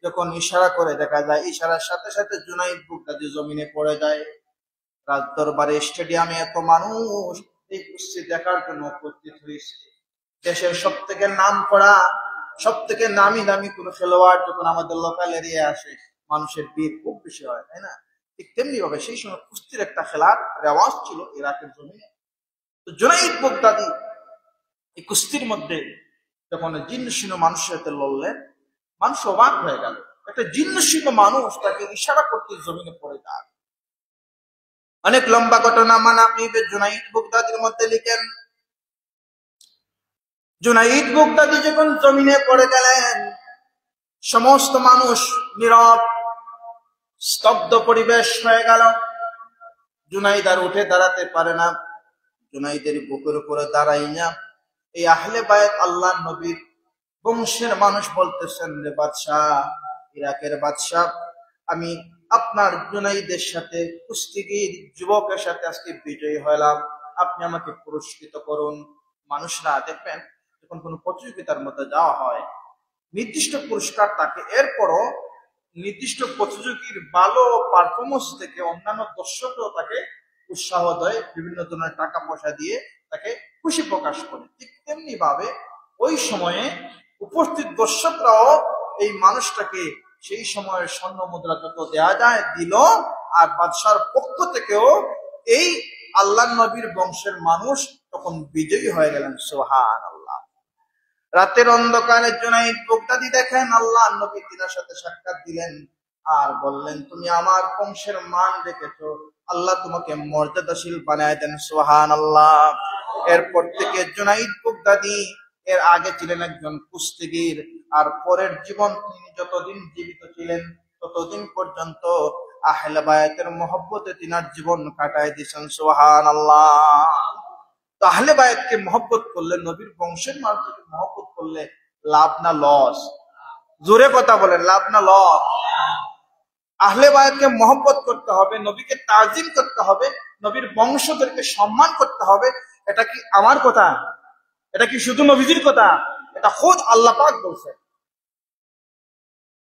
যখন ইশারা করে, দেখা যায় ইশারার সাথে সাথে জুনাইদ বাগদাদী জমিনে পড়ে যায়। রাজ দরবারে স্টেডিয়ামে এত মানুষ এই কুস্তি দেখার জন্য উপস্থিত হয়েছে। দেশের সব থেকে নাম করা, সব থেকে নামি দামি কোন খেলোয়াড় যখন আমাদের লোকাল এরিয়া আসে, মানুষের ভিড় খুব বেশি হয়, তাই না? ঠিক তেমনি ভাবে সেই সময় কুস্তির একটা খেলার রেওয়াজ ছিল ইরাকের জমিনে। তো জুনাইদ বাগদাদী এই কুস্তির মধ্যে যখন জীর্ণ শীর্ণ মানুষের সাথে লড়লেন, মানুষ অবাক হয়ে গেল। একটা জীর্ণ শীর্ণ মানুষ তাকে ইশারা করতে জমিনে পড়ে যায়। অনেক লম্বা ঘটনা মানাকিব জুনাইদ বাগদাদীর মধ্যে লিখেন, জুনাইদ বাগদাদী যখন জমিনে পড়ে গেলেন, সমস্ত মানুষ নীরব, স্তব্ধ পরিবেশ হয়ে গেল। জুনাইদ আর উঠে দাঁড়াতে পারে না। জুনাইদের বুকের উপরে দাঁড়াই না এই আহলে বায়ত আল্লাহ নবীর বংশের মানুষ বলতেছেন, রে বাদশাহ, ইরাকের বাদশাহ, আমি আপনার জুনাইদের সাথে কুস্তিগীর যুবকের সাথে আজকে বিজয়ী হলাম, আপনি আমাকে পুরস্কৃত করুন। মানুষরা দেখবেন যখন কোনো প্রতিযোগিতার মধ্যে যাওয়া হয়, নির্দিষ্ট পুরস্কার থাকে, এরপরও নির্দিষ্ট প্রতিযোগীর ভালো পারফরমেন্স থেকে অন্যান্য দর্শকও তাকে উৎসাহ দেয়, বিভিন্ন ধরনের টাকা পয়সা দিয়ে তাকে খুশি প্রকাশ করে। ঠিক তেমনি ভাবে ওই সময়ে উপস্থিত দর্শকরাও এই মানুষটাকে সেই সময়ের স্বর্ণ মুদ্রা যত দেয়া যায় দিল, আর বাদশার পক্ষ থেকেও এই আল্লাহ নবীর বংশের মানুষ তখন বিজয়ী হয়ে গেলেন। সুবহানাল্লাহ। রাতের অন্ধকারে জুনাইদ বাগদাদী দেখেন আল্লাহ নবী তিনার সাথে সাক্ষাৎ দিলেন আর বললেন, তুমি আমার বংশের মান রেখেছো, আল্লাহ তোমাকে মর্যাদাশীল বানায় দেন। সুবহানাল্লাহ। এরপর থেকে জুনাইদ বাগদাদী এর আগে ছিলেন একজন কুস্তিগীর, আর পরের জীবন তিনি যতদিন জীবিত ছিলেন ততদিন পর্যন্ত আহলে বায়াতের মহব্বতে তিনার জীবন কাটায় দিয়েছেন। সুবহানাল্লাহ। তো আহলে বায়াতকে মহব্বত করলে, নবীর বংশের মানুষকে মহব্বত করলে লাভ না লস? জোরে কথা বলেন, লাভ না লস? আহলে বায়াতকে মহব্বত করতে হবে, নবীকে তাজিম করতে হবে, নবীর বংশধরকে সম্মান করতে হবে। এটা কি আমার কথা? এটা কি শুধু নবীজির কথা? এটা খোদ আল্লাহ পাক বলছেন।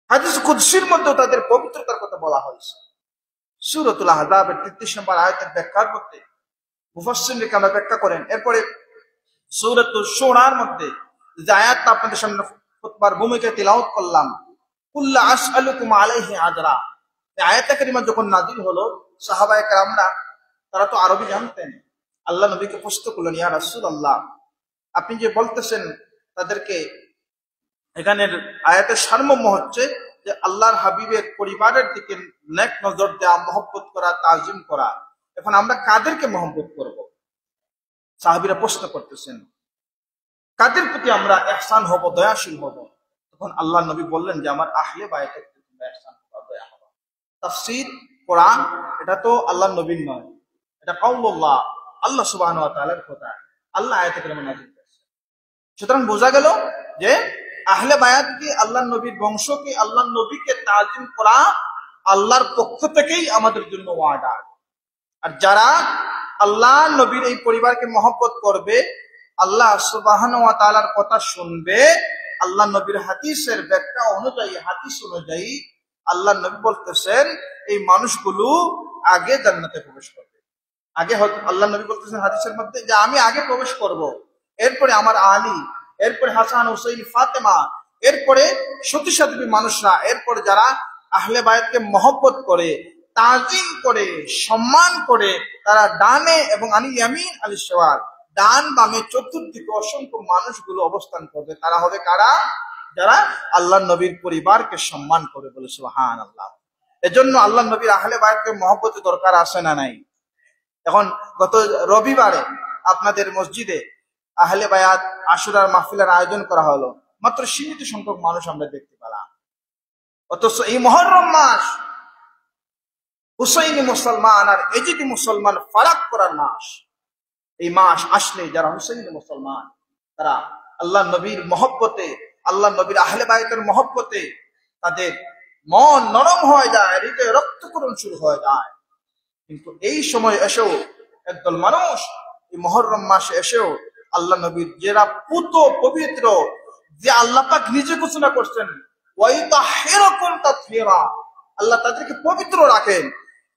হাদিস কুদসির মধ্যে তাদের পবিত্রতার কথা বলা হয়েছে। সূরাতুল আহজাবের 33 নম্বর আয়াতের ব্যাখ্যার মধ্যে মুফাসসিররা আমরা ব্যাখ্যা করেন। এরপরে সূরাতুল শুরার মধ্যে যে আয়াতটা আপনাদের সামনে খুতবার ভূমিকায় তিলাওয়াত করলাম, কুল্লা আসআলুকুম আলাইহি আজরা, এই আয়াত কারিমা যখন নাযিল হলো, সাহাবায়ে কেরামরা তারা তো আরবি জানতেন। আল্লাহ নবীকে প্রশ্ন করলেন, ইয়া রাসূলুল্লাহ, আপনি যে বলতেছেন তাদেরকে, এখানের আয়াতের সারমর্ম হচ্ছে যে আল্লাহর হাবিবের পরিবারের দিকে নেক নজর দেওয়া, মহব্বত করা, তাজিম করা। এখন আমরা কাদেরকে মহব্বত করব? সাহাবীরা প্রশ্ন করতেছেন, কাদের প্রতি আমরা ইহসান হব, দয়াশীল হব? তখন আল্লাহ নবী বললেন যে আমার আহলে বায়াতের প্রতি তোমরা ইহসান হবা, দয়া হবা। তাফসীর কোরআন এটা তো আল্লাহ নবীর নয়, এটা কাউলুল্লাহ, আল্লাহ সুবহানাহু ওয়া তাআলার কথা। আল্লাহ আয়াতে কারিমা নাযিল করেছেন। সুতরাং বোঝা গেল যে আহলে বায়াতকে, আল্লাহ নবীর বংশকে, আল্লাহ নবীকে তাজিম করা আল্লাহর পক্ষ থেকেই আমাদের জন্য ওয়াদা। আর যারা আল্লাহ নবীর এই পরিবারকে মহব্বত করবে, আল্লাহ সুবহানাহু ওয়া তাআলার কথা শুনবে, আল্লাহ নবীর হাদিসের ব্যাখ্যা অনুযায়ী, হাদিস অনুযায়ী আল্লাহ নবী বলতেছেন এই মানুষগুলো আগে জান্নাতে প্রবেশ করবে। আগে আল্লাহ নবী বলতেছেন হাদিসের মধ্যে যে আমি আগে প্রবেশ করব, এরপরে আমার আলী, এরপরে হাসান, হুসাইন, ফাতেমা, এরপরে সতী সাধ্বী মানুষরা, এরপরে যারা আহলে বায়াতকে মহব্বত করে, তাজিম করে, সম্মান করে, তারা ডানে এবং আনিল ইয়ামিন আলিশ শিমাল, ডান বামে চতুর্দিকে অসংখ্য মানুষগুলো অবস্থান করবে। তারা হবে কারা? যারা আল্লাহ নবীর পরিবারকে সম্মান করে, বলে সুবহানাল্লাহ। এজন্য আল্লাহ নবীর আহলে বায়াতকে মহব্বতের দরকার আছে না নাই? এখন গত রবিবারে আপনাদের মসজিদে আহলে বায়াত আশুরার মাহফিলের আয়োজন করা হলো, মাত্র সীমিত সংখ্যক মানুষ আমরা দেখতে পেলাম। অথচ এই মুহররম মাস হুসাইনি মুসলমান আর এজিদি মুসলমান ফারাক করার মাস। এই মাস আসলে যারা হুসাইনি মুসলমান, তারা আল্লাহ নবীর মহব্বতে, আল্লাহ নবীর আহলে বায়াতের মহব্বতে তাদের মন নরম হয়ে যায়, হৃদয়ে রক্তক্ষরণ শুরু হয়ে যায়। কিন্তু এই সময় এসেও একদল মানুষ এই মুহররম মাসে এসেও আল্লাহ নবীর যারা পুত পবিত্র, যে আল্লাহ পাক নিজে ঘোষণা করছেন ওয়াইতাহিরুকুম তাতহীরা, আল্লাহ তাদেরকে পবিত্র রাখেন,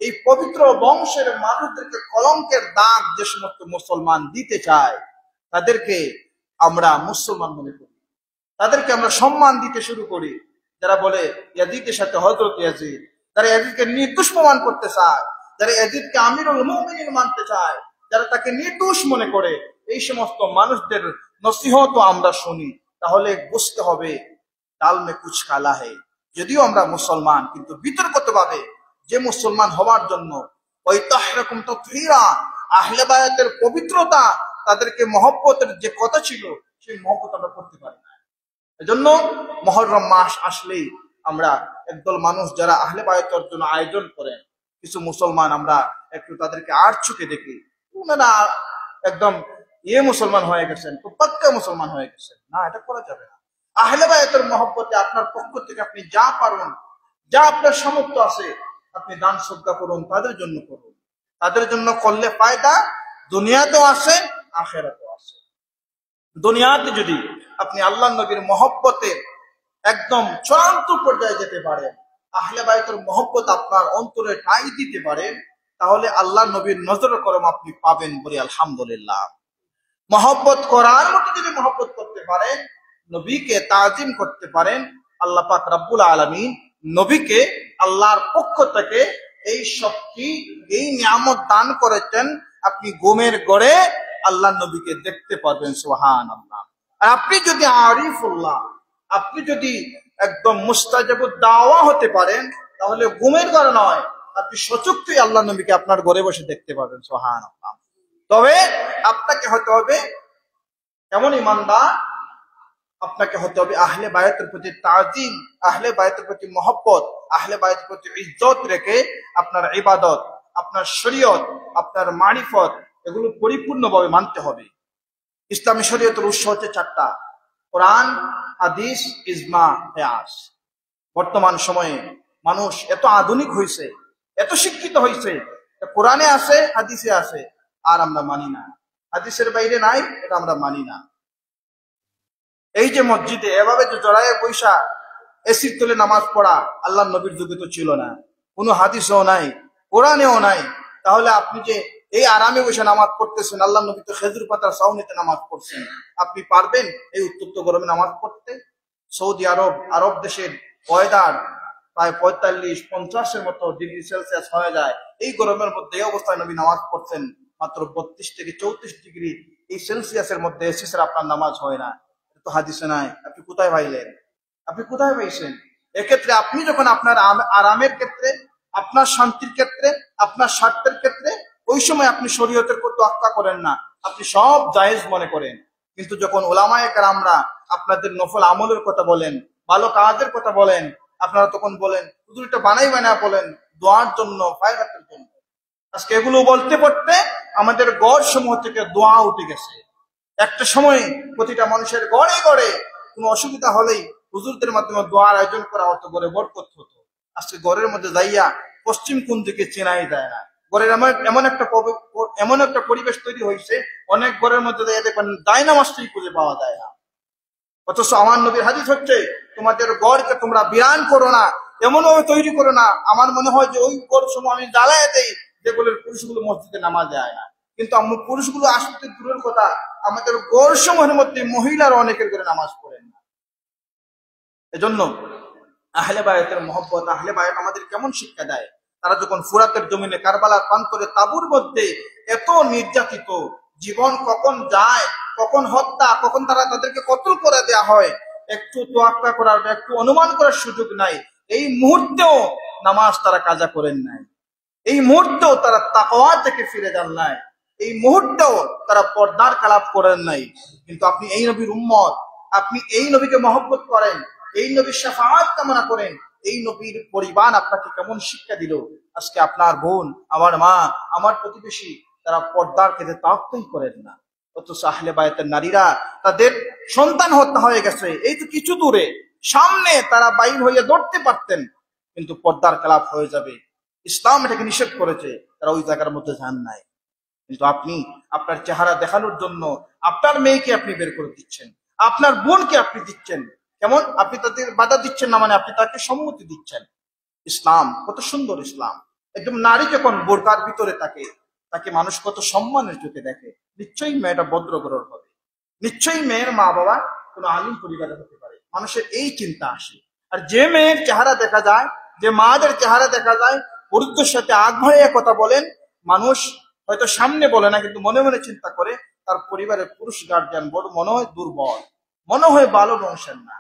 এই পবিত্র বংশের মানুষদেরকে কলঙ্কের দাগ যে সমস্ত মুসলমান দিতে চায়, তাদেরকে আমরা মুসলমান মনে করি, তাদেরকে আমরা সম্মান দিতে শুরু করি। যারা বলে ইয়াজিদের সাথে হযরত ইয়াজিদ, যারা ইয়াজিদকে নির্দোষ প্রমাণ করতে চায়, যারা ইয়াজিদকে আমিরুল মুমিনিন মানতে চায়, যারা তাকে নির্দোষ মনে করে, এই সমস্ত মানুষদের নসিহত আমরা শুনি, তাহলে বুঝতে হবে ডাল মে কুছ কালা হে। যদিও আমরা মুসলমান, কিন্তু বিতর্কতভাবে যে মুসলমান হওয়ার জন্য ওয়াইতাহিরুকুম তাতহীরা, আহলে বায়াতের পবিত্রতা, তাদেরকে মহব্বতের যে কথা ছিল, সেই মহব্বত আমরা করতে পারি না। এজন্য মুহররম মাস আসলেই আমরা একদল মানুষ যারা আহলে বায়াতের জন্য আয়োজন করেন, কিছু মুসলমান আমরা একটু তাদেরকে আর চোখে দেখি, ওনারা একদম মুসলমান হয়ে গেছেন, খুব পাক্কা মুসলমান হয়ে গেছেন। না, এটা করা যাবে না। আহলে বায়াতের মহব্বতে আপনার পক্ষ থেকে আপনি যা পারেন, যা আপনার সামর্থ্য আছে, আপনি দান সদকা করুন, তাদের জন্য করুন। তাদের জন্য করলে ফায়দা দুনিয়াতেও আছে, আখিরাতেও আছে। দুনিয়াতে যদি আপনি আল্লাহ নবীর মহব্বতে একদম চূড়ান্ত পর্যায়ে যেতে পারেন, আহলে বায়াতের মহব্বত আপনার অন্তরে ঠাঁই দিতে পারেন, তাহলে আল্লাহ নবীর নজর করম আপনি পাবেন, বলি আলহামদুলিল্লাহ। মহব্বত করার মতো যদি মহব্বত করতে পারেন, নবীকে তাজিম করতে পারেন, আল্লাহ পাক রব্বুল আলামিন নবীকে আল্লাহর পক্ষ থেকে এই শক্তি, এই নিয়ামত দান করেছেন, আপনি ঘুমের ঘরে আল্লাহ নবীকে দেখতে পারবেন। সুবহানাল্লাহ। আর আপনি যদি আরিফুল্লাহ, আপনি যদি একদম মুস্তাজাবুদ দাওয়া হতে পারেন, তাহলে ঘুমের ঘরে নয়, আপনি সচক্ষে আল্লাহ নবীকে আপনার ঘরে বসে দেখতে পাবেন। সুবহানাল্লাহ। তবে আপনাকে হতে হবে কেমন ইমানদার? আপনাকে হতে হবে আহলে বায়াতের প্রতি তাজিম, আহলে বায়াতের প্রতি মহব্বত, আহলে বায়াতের প্রতি ইজ্জত রেখে আপনার ইবাদত, আপনার শরীয়ত, আপনার মারিফত, এগুলো পরিপূর্ণভাবে মানতে হবে। ইসলামী শরীয়তের উৎস হচ্ছে চারটা: কোরআন, হাদিস, ইজমা, কিয়াস। বর্তমান সময়ে মানুষ এত আধুনিক হয়েছে, এত শিক্ষিত হয়েছে, কোরআনে আছে, হাদিসে আছে, আর আমরা মানি না। হাদিসের বাইরে নাই, এটা আমরা মানি না। এই যে মসজিদে এভাবে যে জড়াইয়ে পয়সা এসির তলে নামাজ পড়া আল্লাহ নবীর যুগে তো ছিল না, কোনো হাদিসও নাই, কোরআনেও নাই। তাহলে আপনি যে এই আরামে বসে নামাজ পড়তেছেন, আল্লাহ নবী তো খেজুর পাতার ছাউনিতে নামাজ পড়ছেন, আপনি পারবেন এই উত্তপ্ত গরমে নামাজ পড়তে? সৌদি আরব, আরব দেশের ওয়েদার প্রায় 45-50 মতো ডিগ্রি সেলসিয়াস হয়ে যায়। এই গরমের মধ্যে এই অবস্থায় নবী নামাজ পড়ছেন, মাত্র 32 থেকে 34 ডিগ্রি এই সেলসিয়াসের মধ্যে এসে আপনার নামাজ হয় না। তো হাদিসে নাই, আপনি কোথায় পাইলেন? আপনি কোথায় পাইছেন? এক্ষেত্রে আপনি যখন আপনার আরামের ক্ষেত্রে, আপনার শান্তির ক্ষেত্রে, আপনার স্বার্থের ক্ষেত্রে, ওই সময় আপনি শরীয়তের প্রতি তোয়াক্কা করেন না, আপনি সব জায়েজ মনে করেন। কিন্তু যখন উলামায়ে কেরামরা আপনাদের নফল আমলের কথা বলেন, ভালো কাজের কথা বলেন, আপনারা তখন বলেন হুজুর এটা বানাই বলেন দোয়ার জন্য, ফায়দাতের জন্য। আজকে এগুলো বলতে পড়তে আমাদের গড় সমূহ থেকে দোয়া উঠে গেছে। একটা সময় প্রতিটা মানুষের গড়ে গড়ে কোনো অসুবিধা হলেই হুজুরদের মাধ্যমে দোয়ার আয়োজন করা হতো, গড়ে বরকত হতো। আজকে গড়ের মধ্যে যাইয়া পশ্চিম কোণ দিকে চেনাই যায় না। গড়ের এমন একটা পরিবেশ তৈরি হয়েছে, অনেক ঘরের মধ্যে দেখবেন ডাইনামাসটাই খুঁজে পাওয়া যায় না। অথচ আমার নবীর হাদিস হচ্ছে, তোমাদের গড়কে তোমরা বিরান করো না, এমন ভাবে তৈরি করো না আমার মনে হয় যে ওই গড় সময় আমি জ্বালায় দেই যেগুলোর পুরুষগুলো মসজিদে নামাজ যায় না। কিন্তু পুরুষগুলো আসতে দূরের কথা, আমাদের গড় সমূহের মধ্যে মহিলারা অনেকের করে নামাজ পড়েন না। এজন্য আহলে বায়াতের মহব্বত, আহলে বায়াত আমাদের কেমন শিক্ষা দেয়। তারা যখন ফুরাতের জমিনে কারবালার প্রান্তরে তাঁবুর মধ্যে এত নির্যাতিত, জীবন কখন যায়, কখন হত্যা, কখন তাদেরকে কতল করে দেয়া হয়, একটু তোয়াক্কা করার, একটু অনুমান করার সুযোগ নাই। এই মুহূর্তেও নামাজ তারা কাজা করেন নাই, এই মুহূর্তেও তারা তাকওয়া থেকে ফিরে যান নাই, এই মুহূর্তেও তারা পর্দার কালাপ করেন নাই। কিন্তু আপনি এই নবীর উম্মত, আপনি এই নবীকে মহব্বত করেন, এই নবীর শাফাআত কামনা করেন, এই নবীর পরিবার আপনাকে কেমন শিক্ষা দিল। আজকে আপনার বোন, আমার মা, আমার প্রতিবেশী, তারা পর্দার ক্ষেত্রে তাওয়াক্কুল করেন না। অথচ আহলে বায়াতের নারীরা তাদের সন্তান হত্যা হয়ে গেছে, এই তো কিছু দূরে, সামনে তারা বাইর হয়ে দৌড়তে পারতেন, কিন্তু পর্দার কালাপ হয়ে যাবে, ইসলাম এটাকে নিষেধ করেছে, তারা ওই জায়গার মধ্যে যান নাই। কিন্তু আপনি আপনার চেহারা দেখানোর জন্য আপনার মেয়েকে আপনি বের করে দিচ্ছেন, আপনার বোনকে আপনি দিচ্ছেন, কেমন আপনি তাদের বাধা দিচ্ছেন না, মানে আপনি তাকে সম্মতি দিচ্ছেন। ইসলাম কত সুন্দর, ইসলাম একদম নারী যখন বোরকার ভিতরে থাকে, তাকে মানুষ কত সম্মানের চোখে দেখে। নিশ্চয়ই মেয়েটা ভদ্রগ্রহ হবে, নিশ্চয়ই মেয়ের মা বাবা কোনো আলিম পরিবারে হতে পারে, মানুষের এই চিন্তা আসে। আর যে মেয়ের চেহারা দেখা যায়, যে মাদের চেহারা দেখা যায়, পুরুষদের সাথে আগ ভাইয়ে কথা বলেন, মানুষ হয়তো সামনে বলে না, কিন্তু মনে মনে চিন্তা করে তার পরিবারের পুরুষ গার্জিয়ান বড় মনে হয় দুর্বল, মনে হয় ভালো বংশের না।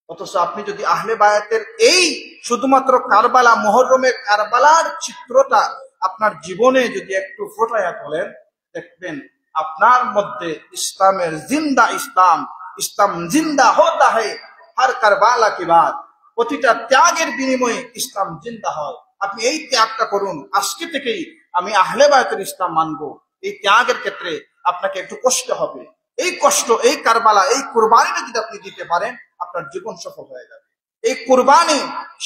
অথচ আপনি যদি আহলে বায়াতের এই শুধুমাত্র কারবালা, মুহররমের কারবালার চিত্রটা আপনার জীবনে যদি একটু ফোটায়া তোলেন, দেখবেন আপনার মধ্যে ইসলামের জিন্দা, ইসলাম ইসলাম জিন্দা হতা হয় হর কারবালা কি বাত। প্রতিটা ত্যাগের বিনিময়ে ইসলাম জিন্দা হয়। আপনি এই ত্যাগটা করুন, আজকে থেকেই আমি আহলে বায়াতের ইসলাম মানবো। এই ত্যাগের ক্ষেত্রে আপনাকে একটু কষ্ট হবে, এই কষ্ট, এই কারবালা, এই কুরবানিটা যদি আপনি দিতে পারেন, আপনার জীবন সফল হয়ে যাবে। এই কুরবানি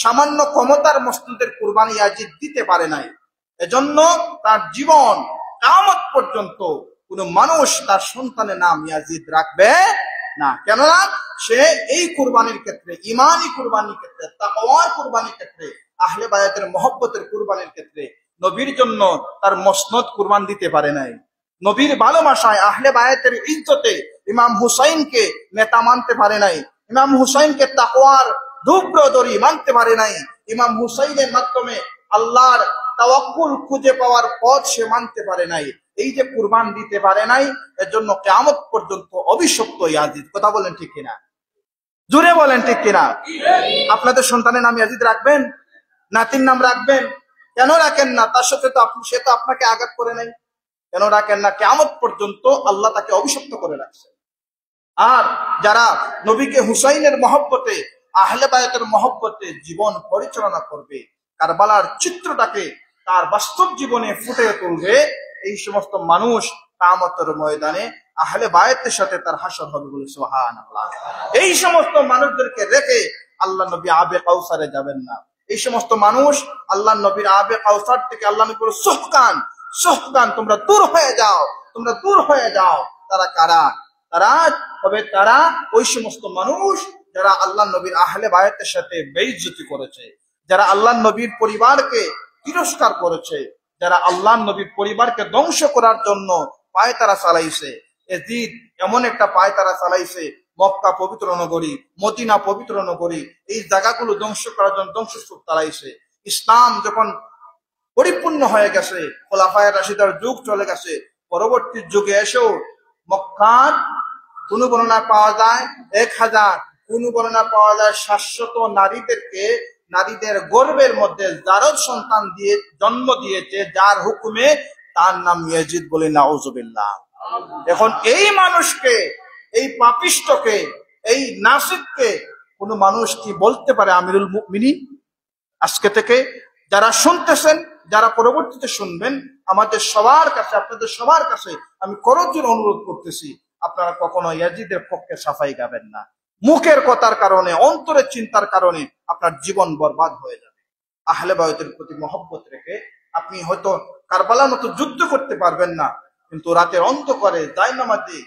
সামান্য ক্ষমতার মসনদের কুরবানি ইয়াজিদ দিতে পারে নাই, এজন্য তার জীবন কিয়ামত পর্যন্ত কোন মানুষ তার সন্তানের নাম ইয়াজিদ রাখবে না। কেননা সে এই কুরবানির ক্ষেত্রে, ইমানি কুরবানির ক্ষেত্রে, তাকওয়ার কুরবানির ক্ষেত্রে, আহলে বায়াতের মহব্বতের কুরবানির ক্ষেত্রে নবীর জন্য তার মসনদ কুরবান দিতে পারে নাই। নবীর ভালোবাসায়, আহলে বায়াতের ইজ্জতে ইমাম হুসাইনকে নেতা মানতে পারে নাই, ইমাম হুসাইনকে তাকওয়ার ধূব্রদরি মানতে পারে নাই, ইমাম হুসাইনের মাধ্যমে আল্লাহর তাওয়াক্কুল খুঁজে পাওয়ার পথ সে মানতে পারে নাই। এই যে কুরবান দিতে পারে নাই, এর জন্য কিয়ামত পর্যন্ত অভিশপ্ত ইয়াজিদ। কথা বলেন ঠিক কিনা? জোরে বলেন ঠিক কিনা? আপনাদের সন্তানের নাম ইয়াজিদ রাখবেন, নাতির নাম রাখবেন? কেন রাখেন না? তার সাথে তো সে তো আপনাকে আঘাত করে নাই, কেন রাখেন না? কিয়ামত পর্যন্ত আল্লাহ তাকে অভিশপ্ত করে রাখছে। আর যারা নবীকে হুসাইনের মহব্বতে, আহলে বায়াতের মহব্বতে জীবন পরিচালনা করবে, কারবালার চিত্রটাকে তার বাস্তব জীবনে ফুটে তুলবে, এই সমস্ত মানুষ কিয়ামতের ময়দানে আহলে বায়াতের সাথে তার হাসর হবে বলে সুবহানাল্লাহ। এই সমস্ত মানুষদেরকে রেখে আল্লাহ নবী আবে কাউসারে যাবেন না। এই সমস্ত মানুষ আল্লাহ নবীর আবে কাউসার থেকে আল্লাহ নবীর সুহকান, সুহকান, তোমরা দূর হয়ে যাও, তোমরা দূর হয়ে যাও। তারা কারা? তারা ওই সমস্ত মানুষ যারা আল্লাহ নবীর আহলে বায়াতের সাথে বেইজ্জতি করেছে, যারা আল্লাহ নবীর পরিবারকে তিরস্কার করেছে, যারা আল্লাহ নবীর পরিবারকে ধ্বংস করার জন্য পায়তারা চালাইছে। এজিদ এমন একটা পায়তারা চালাইছে, মক্কা পবিত্র নগরী, মদিনা পবিত্র নগরী, এই জায়গাগুলো ধ্বংস করার জন্য ধ্বংসস্তূপ চালাইছে। ইসলাম যখন পরিপূর্ণ হয়ে গেছে, খোলাফায়ে রাশিদার যুগ চলে গেছে, পরবর্তী যুগে এসেও মক্কার কোন বর্ণনা পাওয়া যায় 1000, কোন বর্ণনা পাওয়া যায় 700 নারীদেরকে, নারীদের গর্ভের মধ্যে জারদ সন্তান দিয়ে জন্ম দিয়েছে, যার হুকুমে তার নাম ইয়াজিদ বলে, নাউজুবিল্লাহ। এখন এই মানুষকে, এই পাপিষ্টকে, এই নাসিককে কোন মানুষ কি বলতে পারে আমিরুল মুমিনিন? আজকে থেকে যারা শুনতেছেন, যারা পরবর্তীতে শুনবেন, আমাদের সবার কাছে, আপনাদের সবার কাছে আমি করজোড়ে অনুরোধ করতেছি, আপনারা কখনো ইয়াজিদের পক্ষে সাফাই গাবেন না। মুখের কথার কারণে, অন্তরের চিন্তার কারণে আপনার জীবন বরবাদ হয়ে যাবে। আহলে বায়তের প্রতি মহব্বত রেখে আপনি হয়তো কারবালার মতো যুদ্ধ করতে পারবেন না, কিন্তু রাতের অন্ধকারে জায়নামাজে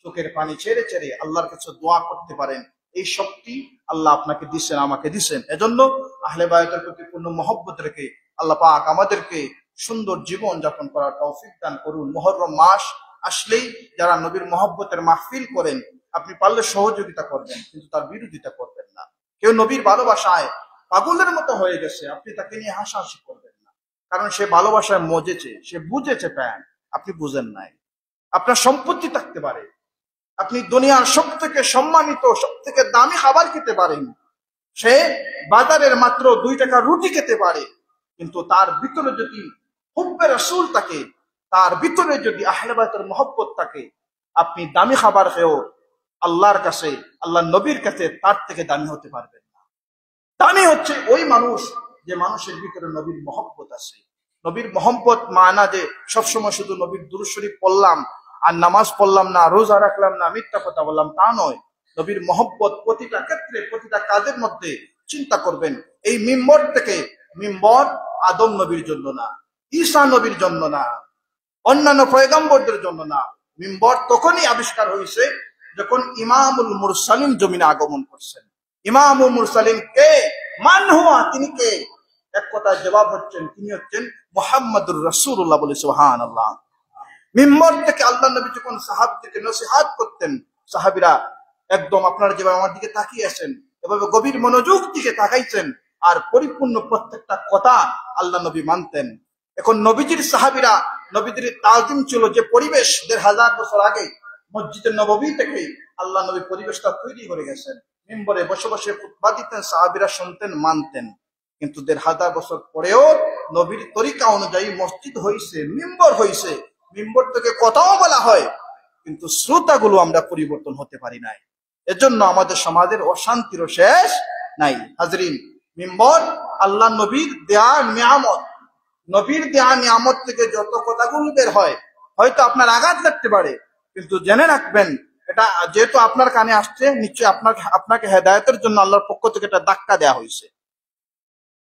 চোখের পানি ছেড়ে ছেড়ে আল্লাহর কাছে দোয়া করতে পারেন। এই শক্তি আল্লাহ আপনাকে দিচ্ছেন, আমাকে দিচ্ছেন। এজন্য আহলে বায়তের প্রতি পূর্ণ মহব্বত রেখে আল্লাহ পাক আমাদেরকে সুন্দর জীবন যাপন করার তৌফিক দান করুন। মুহররম মাস আসলেই যারা নবীর মহব্বতের মাহফিল করেন, আপনি পারলে সহযোগিতা করবেন, কিন্তু তার বিরোধিতা করবেন না। কেউ নবীর ভালোবাসায় পাগলের মতো হয়ে গেছে, আপনি তাকে নিয়ে হাসাহাসি করবেন না, কারণ সে ভালোবাসায় মজেছে, সে বুঝেছে প্যান, আপনি বুঝেন নাই। আপনার সম্পত্তি থাকতে পারে, আপনি দুনিয়ার সব থেকে সম্মানিত সব থেকে দামি খাবার খেতে পারেন, সে বাজারের মাত্র 2 টাকা রুটি খেতে পারে, কিন্তু তার ভিতরে যদি হুব্বে রাসূল থাকে, তার ভিতরে যদি আহলে বাইতের মহব্বত থাকে, আপনি দামি খাবার খেয়েও আল্লাহর কাছে, আল্লাহ নবীর কাছে তার থেকে দামি হতে পারবেন না। দামি হচ্ছে ওই মানুষ যে মানুষের ভিতরে নবীর মহব্বত আছে। নবীর মহব্বত মানা যে সবসময় শুধু নবীর দুরূদ শরীফ পড়লাম আর নামাজ পড়লাম না, রোজা রাখলাম না, মিথ্যা কথা বললাম, তা নয়। নবীর মহব্বত প্রতিটা ক্ষেত্রে, প্রতিটা কাজের মধ্যে চিন্তা করবেন। এই মিম্বর থেকে, মিম্বর আদম নবীর জন্য না, ঈসা নবীর জন্য না, অন্যান্য পয়গম্বরদের জন্য না। মিম্বর তখনই আবিষ্কার হয়েছে যখন ইমামুল মুরসালিন জমিনে আগমন করছেন। ইমামুল মুরসালিন কে? মান হুয়া, তিনি কে? এক কথায় জবাব হচ্ছেন, তিনি হচ্ছেন মুহাম্মাদুর রাসূলুল্লাহ। বলে সুবহানাল্লাহ। মিম্বর থেকে আল্লাহ নবী যখন সাহাবীদেরকে নসিহত করতেন, সাহাবীরা একদম আপনারা যেভাবে আমার দিকে তাকিয়ে আছেন, এভাবে গভীর মনোযোগ দিকে তাকাইছেন, আর পরিপূর্ণ প্রত্যেকটা কথা আল্লাহ নবী মানতেন। এখন নবীজির সাহাবীরা, নবীজির তাজিম ছিল যে পরিবেশ ১৫০০ বছর আগে মসজিদে নববী থেকে আল্লাহ নবী পরিবেশটা তৈরি করে গেছেন। মিম্বরে বসে বসে খুতবা দিতেন, সাহাবীরা শুনতেন, মানতেন। কিন্তু ১৫০০ বছর পরেও নবীর তরিকা অনুযায়ী মসজিদ হইছে, মিম্বর হইছে, মিম্বর থেকে কথাও বলা হয়, কিন্তু শ্রোতাগুলো আমরা পরিবর্তন হতে পারি নাই। এজন্য আমাদের সমাজের অশান্তিরও শেষ নাই। হাজরিন, মিম্বর আল্লাহ নবীর দেয়া নিয়ামত। নবীর দেয়া নিয়ামত থেকে যত কথাগুলো বের হয়, হয়তো আপনার আঘাত লাগতে পারে, কিন্তু জেনে রাখবেন এটা যেহেতু আপনার কানে আসছে, নিশ্চয়ই আপনাকে হেদায়েতের জন্য আল্লাহর পক্ষ থেকে একটা ধাক্কা দেওয়া হয়েছে।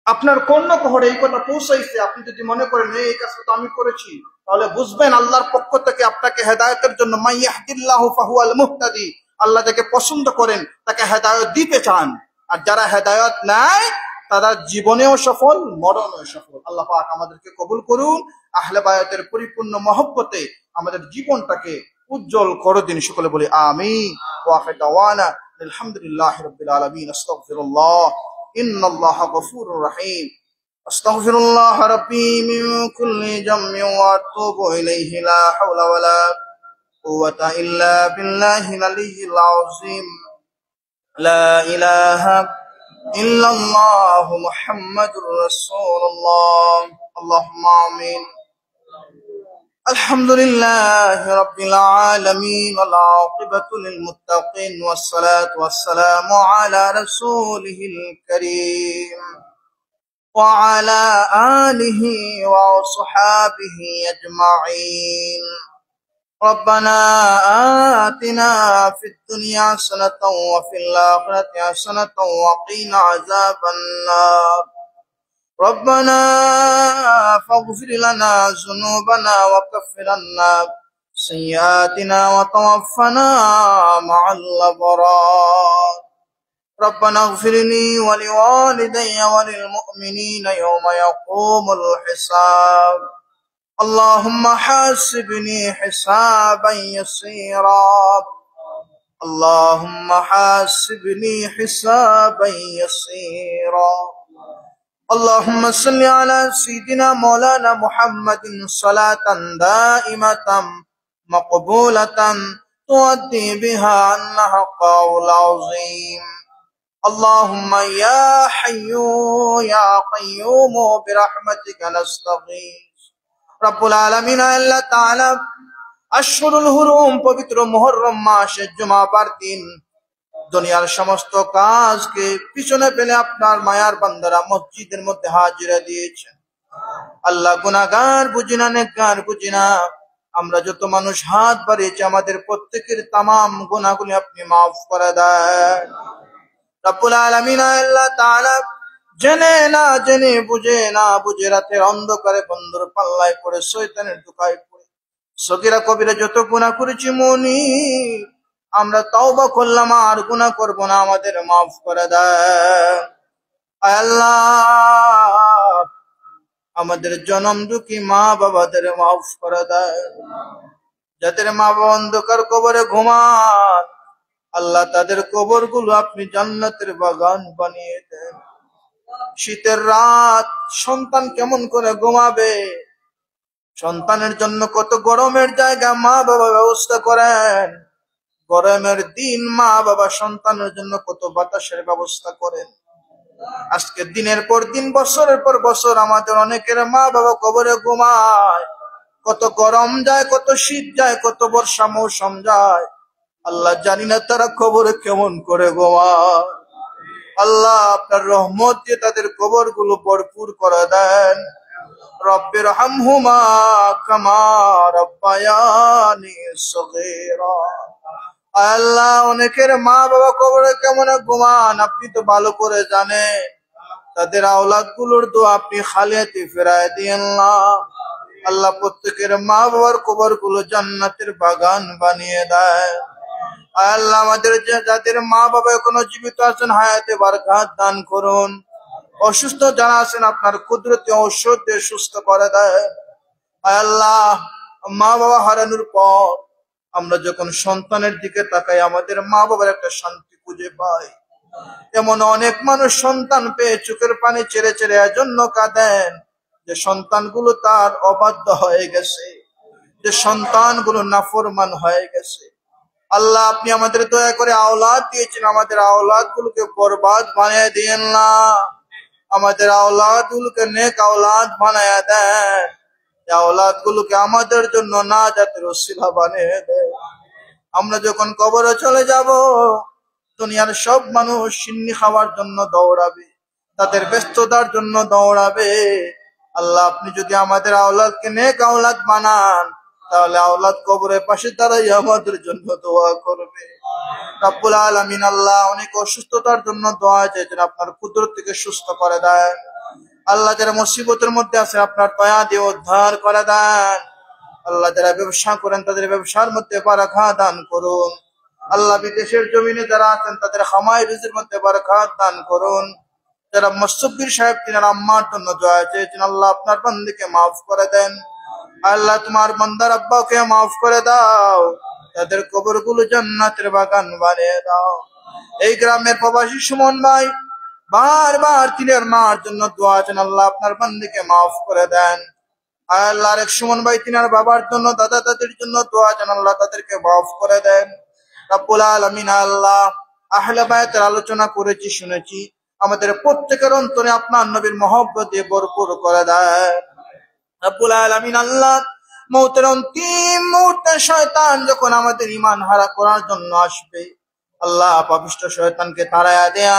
আপনার কর্ণকহরে এই কথা পৌঁছাইছে। আপনি যদি মনে করেন এই কাজটা তো আমি করেছি, তাহলে বুঝবেন আল্লাহর পক্ষ থেকে আপনাকে হেদায়েতের জন্য, মান ইয়াহদিল্লাহু ফাহুয়াল মুহতাদি, আল্লাহ যাকে পছন্দ করেন তাকে হেদায়েত দিতে চান। আর যারা হেদায়েত নেয় তারা জীবনেও সফল, মরণেও সফল। আল্লাহ পাক আমাদেরকে কবুল করুন। আহলে বায়াতের পরিপূর্ণ মহব্বতে আমাদের জীবনটাকে উজ্জ্বল করে দিন। সকলে বলি আমিন। ওয়া আখিরু দাওয়ানা আলহামদুলিল্লাহি রাব্বিল আলামিন। আস্তাগফিরুল্লাহ, ইন্নাল্লাহা গফুরুর রহিম। আস্তাগফিরুল্লাহ রাব্বি মিন কুল্লি জামমিন ওয়া আতুবু ইলাইহি, লা হাওলা ওয়ালা কুওয়াতা ইল্লা বিল্লাহিল আলিয়্যিল আযীম। লা ইলাহা ইল্লাল্লাহু মুহাম্মাদুর রাসূলুল্লাহ। আল্লাহুম্মা আমিন। আলহামদুলিল্লাহি রাব্বিল আলামিন ওয়াল আকিবাতু লিল মুত্তাকিন ওয়াস সালাতু ওয়াস সালামু আলা রাসূলিহিল কারীম ওয়া আলা আলিহি ওয়া আসহাবিহি আজমাইন। ربنا آتنا في الدنيا حسنة وفي الآخرة حسنة وقنا عذاب النار. ربنا فاغفر لنا ذنوبنا وكفر عنا سيئاتنا وتوفنا مع الأبرار. ربنا اغفر لي ولوالدي وللمؤمنين يوم يقوم الحساب. اللهم حاسبني حسابا يسيرا. اللهم حاسبني حسابا يسيرا. اللهم صل على سيدنا مولانا محمد صلاة دائمة مقبولة تؤدي بها عنا حقه العظيم. اللهم يا حي يا قيوم برحمتك نستغيث. রব্বুল আলামিন আল্লাহ তাআলা আশহুরুল হুরুম পবিত্র মুহররম মাসের জুমাবার দিন দুনিয়ার সমস্ত কাজকে পিছনে ফেলে আপনার মায়ার বান্দারা মসজিদের মধ্যে হাজিরা দিয়েছেন। আল্লাহ গুনাহগার বুঝি না, নেককার বুঝি না, আমরা যত মানুষ হাত বাড়িয়েছি আমাদের প্রত্যেকের তামাম গুনাহগুলি আপনি মাফ করে দেন। রব্বুল আলামিন আল্লাহ তাআলা জেনে না জেনে, বুঝে না বুঝে রাতের অন্ধকারে বন্ধুর পাল্লায় পড়ে, শয়তানের ধোঁকায় পড়ে সগীরা কবিরা যত গুনাহ করেছি মনি, আমরা তওবা করলাম আর গুনাহ করব না, আমাদের মাফ করে দেন। আল্লাহ আমাদের জনম দুঃখী মা বাবাদের মাফ করে দেন। যাদের মা বাবা অন্ধকার কবরে ঘুমান, আল্লাহ তাদের কবরগুলো আপনি জান্নাতের বাগান বানিয়ে দেন। শীতের রাত সন্তান কেমন করে ঘুমাবে, সন্তানের জন্য কত গরমের জায়গা মা বাবা ব্যবস্থা করেন, গরমের দিন মা বাবা সন্তানের জন্য কত বাতাসের ব্যবস্থা করেন। আজকে দিনের পর দিন বছরের পর বছর আমাদের অনেকের মা বাবা কবরে ঘুমায়, কত গরম যায়, কত শীত যায়, কত বর্ষা মৌসুম যায়, আল্লাহ জানি না তারা কবরে কেমন করে ঘুমায়। আল্লাহ আপনার রহমত দিয়ে তাদের কবর গুলো ভরপুর করে দেন। রব্বির হামহুমা কামা রাব্বায়ানি সগীরা। আল্লাহ অনেকের মা বাবা কবরে কেমন ঘুমান আপনি তো ভালো করে জানেন, তাদের আওলাদ গুলোর দোয়া আপনি খালিয়াতে ফেরায় দিয়েন না। আল্লাহ প্রত্যেকের মা বাবার কবর গুলো জান্নাতের বাগান বানিয়ে দেয়। আল্লাহ আমাদের যাদের মা বাবা এখনো জীবিত আছেন হায়াতে বারাকাত দান করুন। অসুস্থ যারা আছেন আপনার কুদরতি ঔষধ দিয়ে সুস্থ করে দেয়। আল্লাহ মা বাবা হারানোর পর আমরা যখন সন্তানের দিকে তাকাই আমাদের মা বাবার একটা শান্তি খুঁজে পাই। এমন অনেক মানুষ সন্তান পেয়ে চোখের পানি ছেড়ে ছেড়ে এজন্য কাঁদেন যে সন্তানগুলো তার অবাধ্য হয়ে গেছে, যে সন্তানগুলো নাফরমান হয়ে গেছে। আল্লাহ আপনি আমাদের দয়া করে আওলাদ দিয়েছেন, আমাদের আওলাদ গুলোকে বরবাদ বানিয়ে দিয়েন না, আমাদের আওলাদ গুলোকে নেক আওলাদ বানিয়ে দেন। আওলাদ গুলোকে আমাদের জন্য নাজাতের ওসিলা বানিয়ে দেন। আমরা যখন কবরে চলে যাব দুনিয়ার সব মানুষ সিন্নি খাওয়ার জন্য দৌড়াবে, তাদের ব্যস্ততার জন্য দৌড়াবে। আল্লাহ আপনি যদি আমাদের আওলাদকে নেক আওলাদ বানান তাহলে আওলাদ কবরের পাশে দাঁড়াই আমাদের জন্য দোয়া করবে। রব্বুল আলামিন আল্লাহ অনেক অসুস্থতার জন্য দোয়া চাইছেন, আপনার কুদরত থেকে সুস্থ করে দেন। আল্লাহ যারা মুসিবতের মধ্যে আছে আপনার দয়া দিয়ে উদ্ধার করে দেন। আল্লাহ যারা ব্যবসা করেন তাদের ব্যবসার মধ্যে বারাকা দান করুন। আল্লাহ বিদেশের জমিনে যারা আছেন তাদের খামাই রুজির মধ্যে বারাকাত দান করুন। যারা মুস্তাফির সাহেব তিনার আম্মার জন্য দোয়া চেয়েছেন আল্লাহ আপনার বান্দাকে মাফ করে দেন। আল্লাহ তোমার বান্দার আব্বাকে মাফ করে দাও, তাদের কবরগুলো জান্নাতের বাগান বানিয়ে দাও। এই গ্রামের প্রবাসী সুমন ভাই বারবার তিনার মার জন্য দোয়া চান আল্লাহ আপনার বান্দাকে মাফ করে দেন। আল্লাহ আরেক সুমন ভাই তিনার বাবার জন্য দাদা দাদির জন্য দোয়া চান আল্লাহ তাদেরকে মাফ করে দেন। রব্বুল আলামিন আল্লাহ আহলে বায়তের আলোচনা করেছি শুনেছি, আমাদের প্রত্যেকের অন্তরে আপনার নবীর মহব্বত দিয়ে ভরপুর করে দেয়। রব্বুল আলামিন আল্লাহ মৌতের অন্তিম মুহূর্তে শয়তান যখন আমাদের ঈমান হারা করার জন্য আসবে আল্লাহ পাপিষ্ঠ শয়তানকে তাড়ায়া দেয়া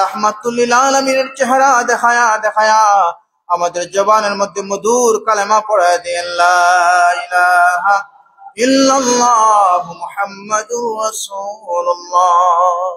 রাহমাতুল লিল আলামিনের চেহারা দেখায়া দেখায়া আমাদের জবানের মধ্যে মধুর কালেমা পড়ায় দেন লা ইলাহা ইল্লাল্লাহু মুহাম্মাদুর রাসূলুল্লাহ।